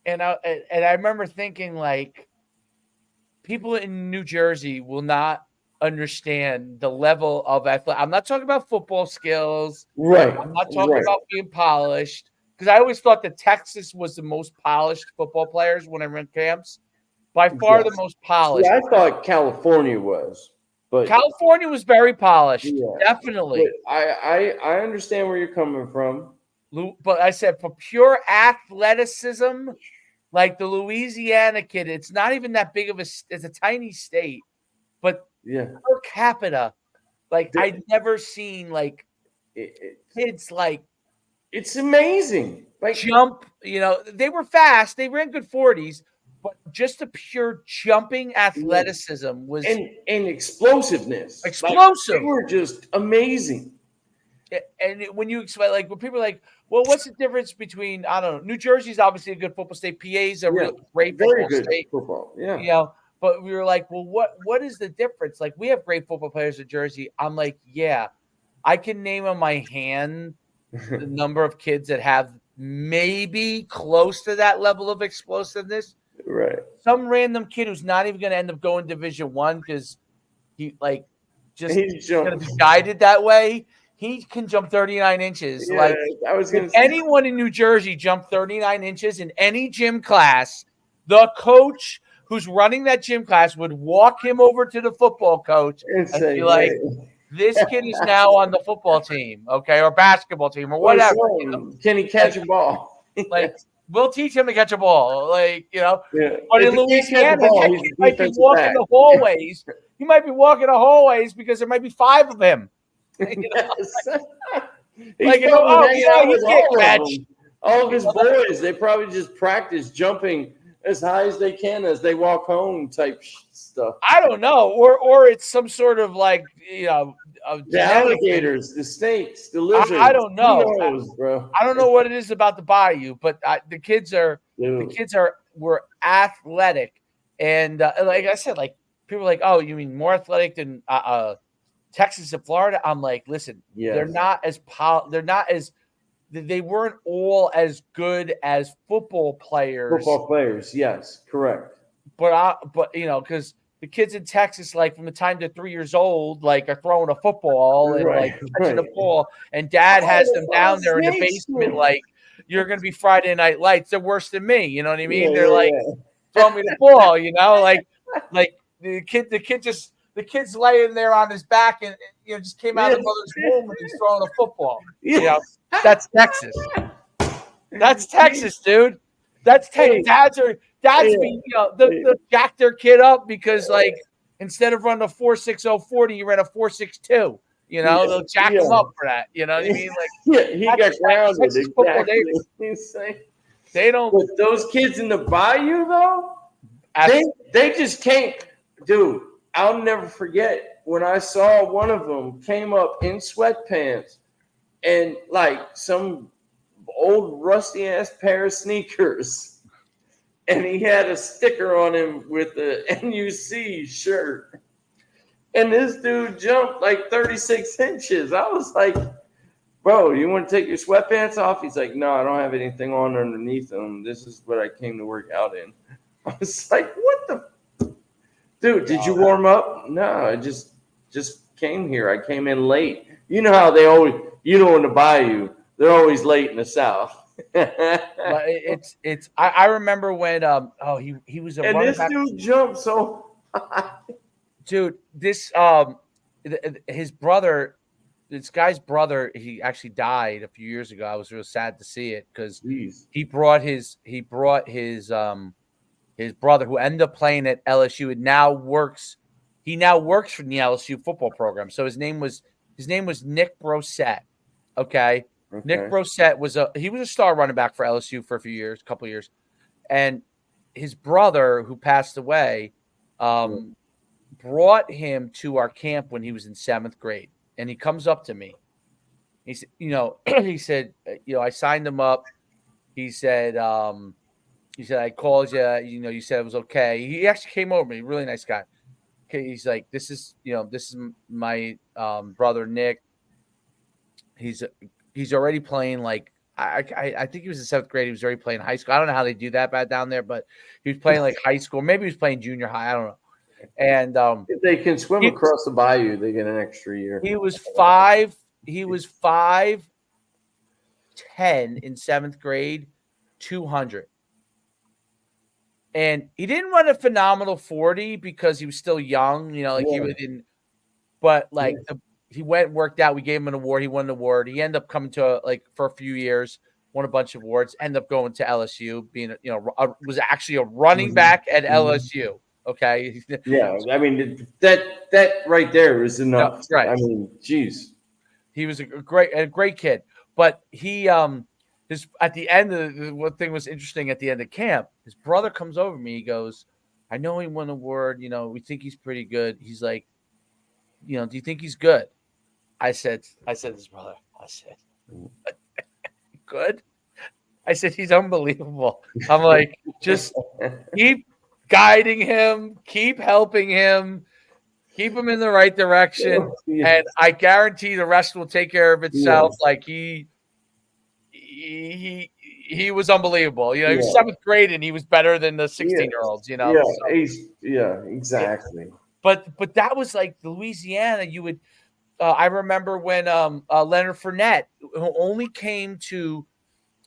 And I remember thinking, like, people in New Jersey will not understand the level of athletic. I'm not talking about football skills. Right. I'm not talking about being polished, because I always thought that Texas was the most polished football players when I ran camps. By far the most polished. Yeah, I thought California was, but California was very polished, definitely. But I understand where you're coming from. But I said for pure athleticism, like the Louisiana kid, it's not even that big of it's a tiny state, but per capita, like I'd never seen like kids like it's amazing. Like jump, they were fast, they ran good 40s, but just the pure jumping athleticism was and explosiveness. Explosive. Like, they were just amazing. And when you explain, like, when people are like, well, what's the difference between, I don't know, New Jersey's obviously a good football state. PA's a really great football state. Football. Yeah. But we were like, well, what is the difference? Like, we have great football players in Jersey. I'm like, yeah, I can name on my hand the number of kids that have maybe close to that level of explosiveness. Right. Some random kid who's not even going to end up going Division I because he's going to be guided that way. He can jump 39 inches. Yeah, like, I was going to say, anyone in New Jersey jump 39 inches in any gym class, the coach who's running that gym class would walk him over to the football coach and be like, this kid is now on the football team, okay, or basketball team, or whatever. Can he catch a ball? Like, we'll teach him to catch a ball, like, Yeah. But in Louisiana, he might be walking the hallways. He might be walking the hallways because there might be 5 of him. He can't catch. All of his boys, they probably just practice jumping as high as they can as they walk home type stuff. I don't know. Or it's some sort of like, the alligators, the snakes, the lizards. I don't know. Who knows, bro? I don't know what it is about the bayou, but the kids were athletic. And like I said, like people are like, oh, you mean more athletic than Texas and Florida? I'm like, listen, they're not as they weren't all as good as football players. Football players, yes, correct. But because the kids in Texas, like from the time they're 3 years old, like are throwing a football and like catching a ball, and dad has them down there in the basement, like you're gonna be Friday Night Lights. They're worse than me, you know what I mean? They're like throwing me the ball, like the kid's laying there on his back and just came out of mother's womb and he's throwing a football. That's Texas. That's Texas, dude. That's Texas. Dads being they'll jack their kid up because like instead of running a 4.60 40, you ran a 4.62. They'll jack him up for that. You know what I mean? Like he got grounded. Exactly. They don't. But those kids in the bayou though, they just can't, dude. I'll never forget when I saw one of them came up in sweatpants and like some old rusty ass pair of sneakers, and he had a sticker on him with the NUC shirt. And this dude jumped like 36 inches. I was like, bro, you want to take your sweatpants off? He's like, no, I don't have anything on underneath them. This is what I came to work out in. I was like, what the? Dude, did you warm up? No, I just came here. I came in late. You know how they always, in the bayou, they're always late in the South. But it's I remember when he was a And running this back. dude jumped so high. Dude, this his brother, this guy's brother, he actually died a few years ago. I was real sad to see it because Jeez. he brought his brother, who ended up playing at LSU, and he now works for the LSU football program. So his name was Nick Brossette. Okay. Nick Okay. Brossette was a star running back for LSU for a couple of years. And his brother, who passed away, brought him to our camp when he was in 7th grade. And he comes up to me. He said, he said, I signed him up. He said, I called you, you said it was okay. He actually came over to me, really nice guy. Okay, he's like, this is my brother Nick. He's already playing like I think he was in 7th grade. He was already playing high school. I don't know how they do that bad down there, but he was playing like high school. Maybe he was playing junior high. I don't know. And If they can swim across the bayou, they get an extra year. he was 5'10" in 7th grade, 200. And he didn't run a phenomenal 40 because he was still young, he really didn't. But he went and worked out. We gave him an award. He won an award. He ended up coming to for a few years, won a bunch of awards. Ended up going to LSU, being was actually a running back at LSU. Okay. Yeah, I mean that right there is enough. No, right. I mean, geez. He was a great kid, but he at the end of one thing was interesting at the end of camp. His brother comes over to me. He goes, "I know he won an award. We think he's pretty good." He's like, "Do you think he's good?" I said, his brother. I said, "Good." I said, "He's unbelievable." I'm like, just keep guiding him, keep helping him, keep him in the right direction, and I guarantee the rest will take care of itself. Yes. Like he was unbelievable. He was 7th grade and he was better than the 16-year-olds. Yeah, So, exactly. But that was like Louisiana. You would. I remember when Leonard Fournette, who only came to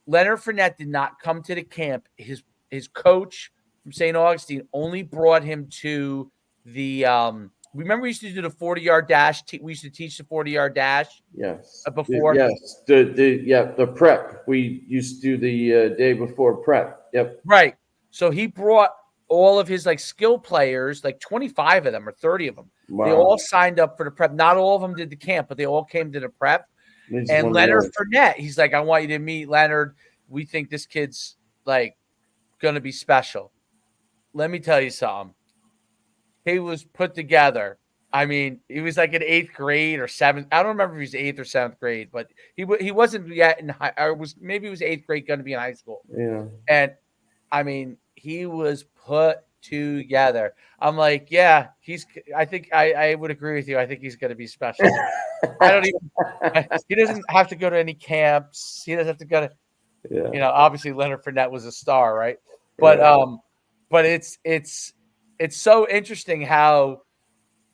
Leonard Fournette, did not come to the camp. His coach from St. Augustine only brought him to the remember we used to do the 40-yard dash. We used to teach the 40-yard dash. Yes. Before. Yes. The prep. We used to do the day before prep. Yep. Right. So he brought all of his skill players, 25 of them or 30 of them. Wow. They all signed up for the prep. Not all of them did the camp, but they all came to the prep. And Leonard Fournette, he's like, "I want you to meet Leonard. We think this kid's going to be special." Let me tell you something. He was put together. I mean, he was in 8th grade or 7th. I don't remember if he was 8th or 7th grade, but he wasn't yet in high. Maybe he was 8th grade, going to be in high school. Yeah. And I mean, he was put together. I'm like, yeah, I think I would agree with you. I think he's going to be special. He doesn't have to go to any camps. He doesn't have to go to, obviously Leonard Fournette was a star, right? But it's so interesting how,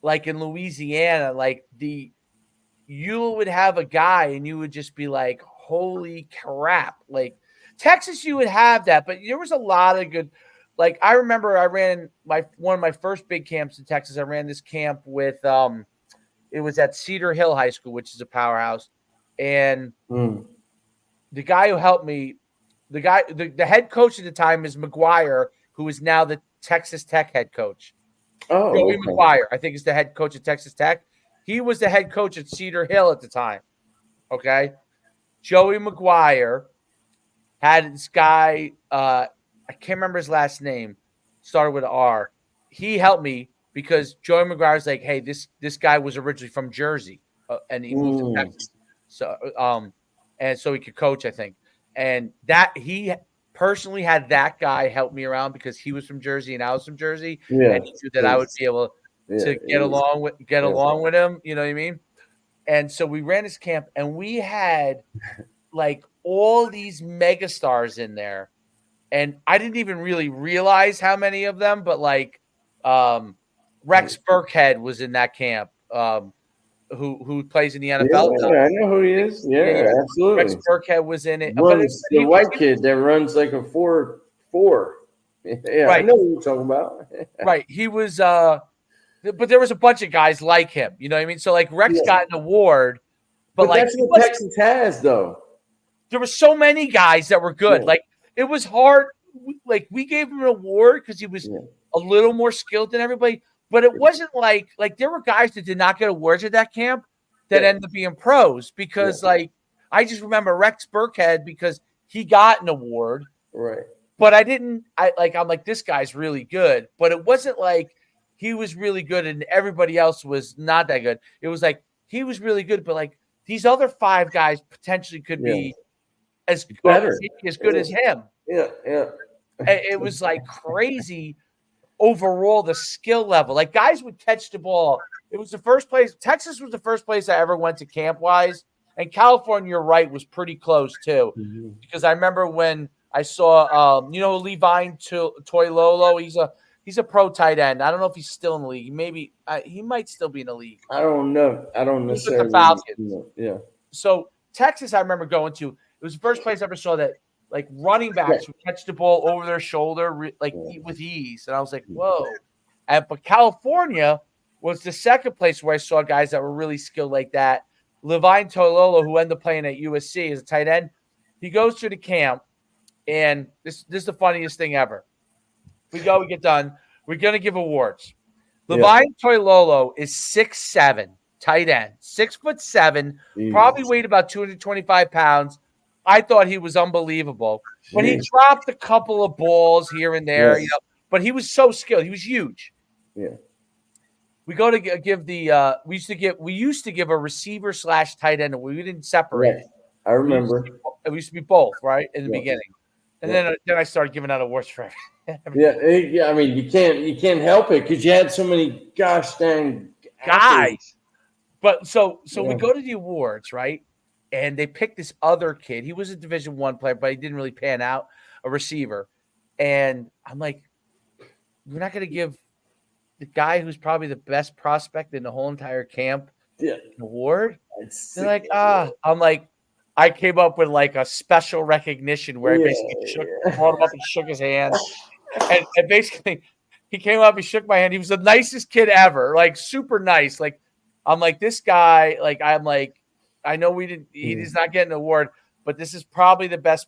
in Louisiana, you would have a guy and you would just be like, holy crap. Texas, you would have that, but there was a lot of good. I remember I ran one of my first big camps in Texas. I ran this camp with it was at Cedar Hill High School, which is a powerhouse, and the guy who helped me, the head coach at the time is McGuire, who is now the Texas Tech head coach. Oh, Joey McGuire, I think, is the head coach at Texas Tech. He was the head coach at Cedar Hill at the time. Okay, Joey McGuire had this guy, I can't remember his last name, started with an R. He helped me because Joey McGuire's like, "Hey, this guy was originally from Jersey, and he moved to Texas, so and so he could coach, I think." And that he personally had that guy help me around because he was from Jersey and I was from Jersey, and he knew that I would be able to get along with him. You know what I mean? And so we ran this camp, and we had all these megastars in there, and I didn't even really realize how many of them, but Rex Burkhead was in that camp. who plays in the NFL now. Yeah, I know who he is. Yeah, absolutely. Rex Burkhead was in it. Runs the white kid that runs like a 4.4. Yeah, I know what you're talking about. Right. He was but there was a bunch of guys like him. You know what I mean? So like Rex got an award, but like that's what Texas has though. There were so many guys that were good. Like it was hard. Like we gave him an award because he was a little more skilled than everybody, but it wasn't like there were guys that did not get awards at that camp that ended up being pros because like I just remember Rex Burkhead because he got an award. Right. But I'm like, this guy's really good. But it wasn't like he was really good and everybody else was not that good. It was like he was really good, but like these other 5 guys potentially could be as good as him. Yeah. It was like crazy overall, the skill level. Like guys would catch the ball. It was the first place. Texas was the first place I ever went to camp-wise. And California, you're right, was pretty close too. Mm-hmm. Because I remember when I saw, Levine Toilolo. He's a pro tight end. I don't know if he's still in the league. Maybe he might still be in the league. I don't know. I don't necessarily. With the Falcons. Yeah. So Texas, I remember going to. It was the first place I ever saw that like running backs would catch the ball over their shoulder with ease, and I was like, whoa. But California was the second place where I saw guys that were really skilled like that. Levine Toilolo, who ended up playing at USC as a tight end, he goes to the camp. And this is the funniest thing ever. We get done. We're going to give awards. Levine Toilolo is 6'7", tight end, 6'7", probably weighed about 225 pounds. I thought he was unbelievable. When he dropped a couple of balls here and there, but he was so skilled. He was huge. Yeah. We go to give the we used to give a receiver / tight end. We didn't separate. Right. I remember. It used to be both, right? In the beginning. And then I started giving out awards for everything. Yeah. I mean, you can't help it because you had so many gosh dang guys. But so we go to the awards, right? And they picked this other kid. He was a Division I player, but he didn't really pan out, a receiver. And I'm like, we're not going to give the guy who's probably the best prospect in the whole entire camp an award? They're like, I'm like, I came up with like a special recognition where I basically brought him up and shook his hand. And basically he came up, he shook my hand. He was the nicest kid ever, like super nice. Like, I'm like, this guy, like, I'm like, I know he's not getting an award, but this is probably the best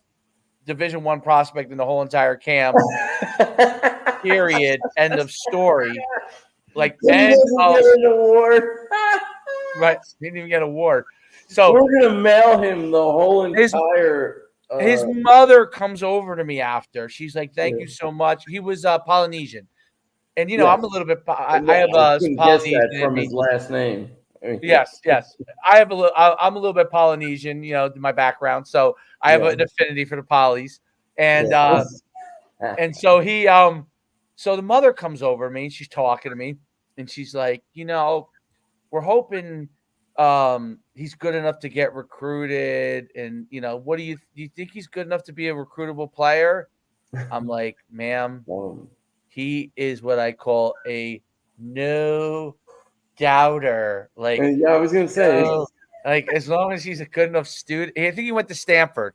Division I prospect in the whole entire camp. Period. End of story. Like, end of get an award. Right. He didn't even get an award. So we're gonna mail him the whole entire. His mother comes over to me after. She's like, "Thank you so much." He was Polynesian, and I'm a little bit. I have Polynesian from his last name. Yes. I have I'm a little bit Polynesian, my background, so I have an affinity for the Polys, and and so he so the mother comes over to me and she's talking to me, and she's like, we're hoping. He's good enough to get recruited, and what do you think he's good enough to be a recruitable player? I'm like, ma'am, he is what I call a no doubter. Like, I was gonna say, like, as long as he's a good enough student. I think he went to Stanford.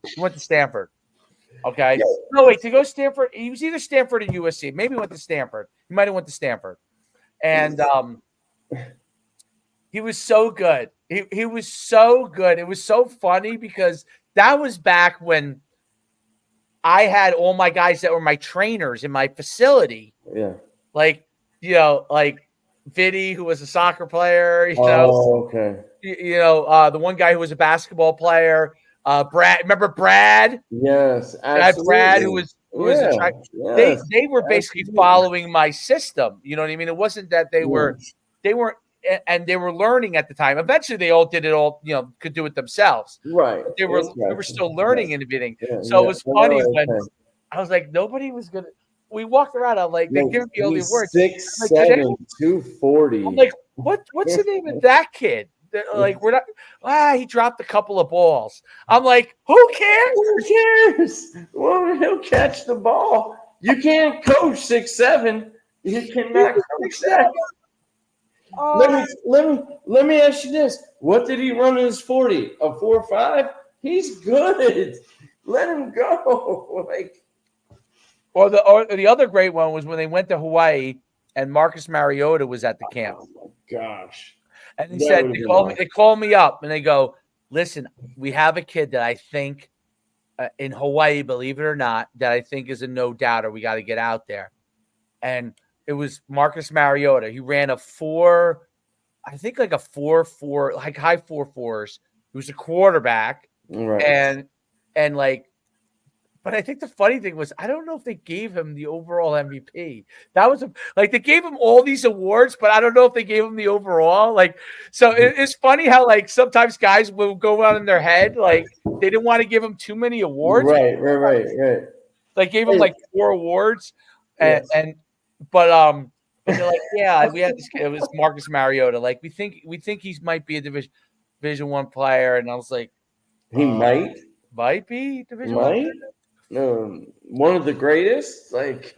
Okay. No, wait, to go Stanford. He was either Stanford or USC. Maybe he went to Stanford. He might have went to Stanford, and he was so good. He was so good. It was so funny because that was back when I had all my guys that were my trainers in my facility. Yeah. Like, like Viddy, who was a soccer player, okay. The one guy who was a basketball player, Brad. Remember Brad? Yes, absolutely. Brad, who was they were basically following my system. You know what I mean? It wasn't that they weren't, and they were learning at the time. Eventually, they all did it all. Could do it themselves. Right. But they were still learning in the beginning. So it was funny when I was like, nobody was gonna. We walked around. I'm like, they give me all the awards. 6'7", 240. I'm like, what's the name of that kid? Like, we're not. He dropped a couple of balls. I'm like, who cares? Well, he'll catch the ball. You can't coach 6'7". You cannot coach that. Let me ask you this: what did he run in his 40? A 4.5? He's good. Let him go. Like, or the other great one was when they went to Hawaii and Marcus Mariota was at the camp. oh my gosh, And he that said, would have been awesome. they call me up and they go, listen, we have a kid that I think in Hawaii, believe it or not, that I think is a no doubter. We got to get out there. And it was Marcus Mariota. He ran a 4, I think like a 4.4, like high 4.4s. He was a quarterback. Right. And like, but I think the funny thing was, I don't know if they gave him the overall MVP. That was like they gave him all these awards, but I don't know if they gave him the overall. Like, so it's funny how like sometimes guys will go out in their head, like they didn't want to give him too many awards. Right. Like gave him like 4 awards, and Yes. and and they're like, yeah, we had this. It was Marcus Mariota. Like we think he might be a Division 1 player, and I was like, He might be Division 1 might. One of the greatest. Like,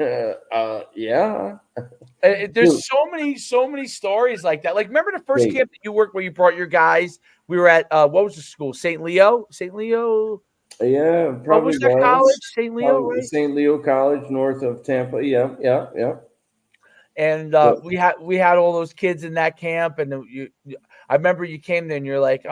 yeah. There's so many stories like that. Like, remember the first camp that you worked where you brought your guys? We were at what was the school? St. Leo. Yeah, What probably was that college? St. Leo, Probably right? St. Leo College, north of Tampa. Yeah. And we had all those kids in that camp, and I remember you came there and you're like,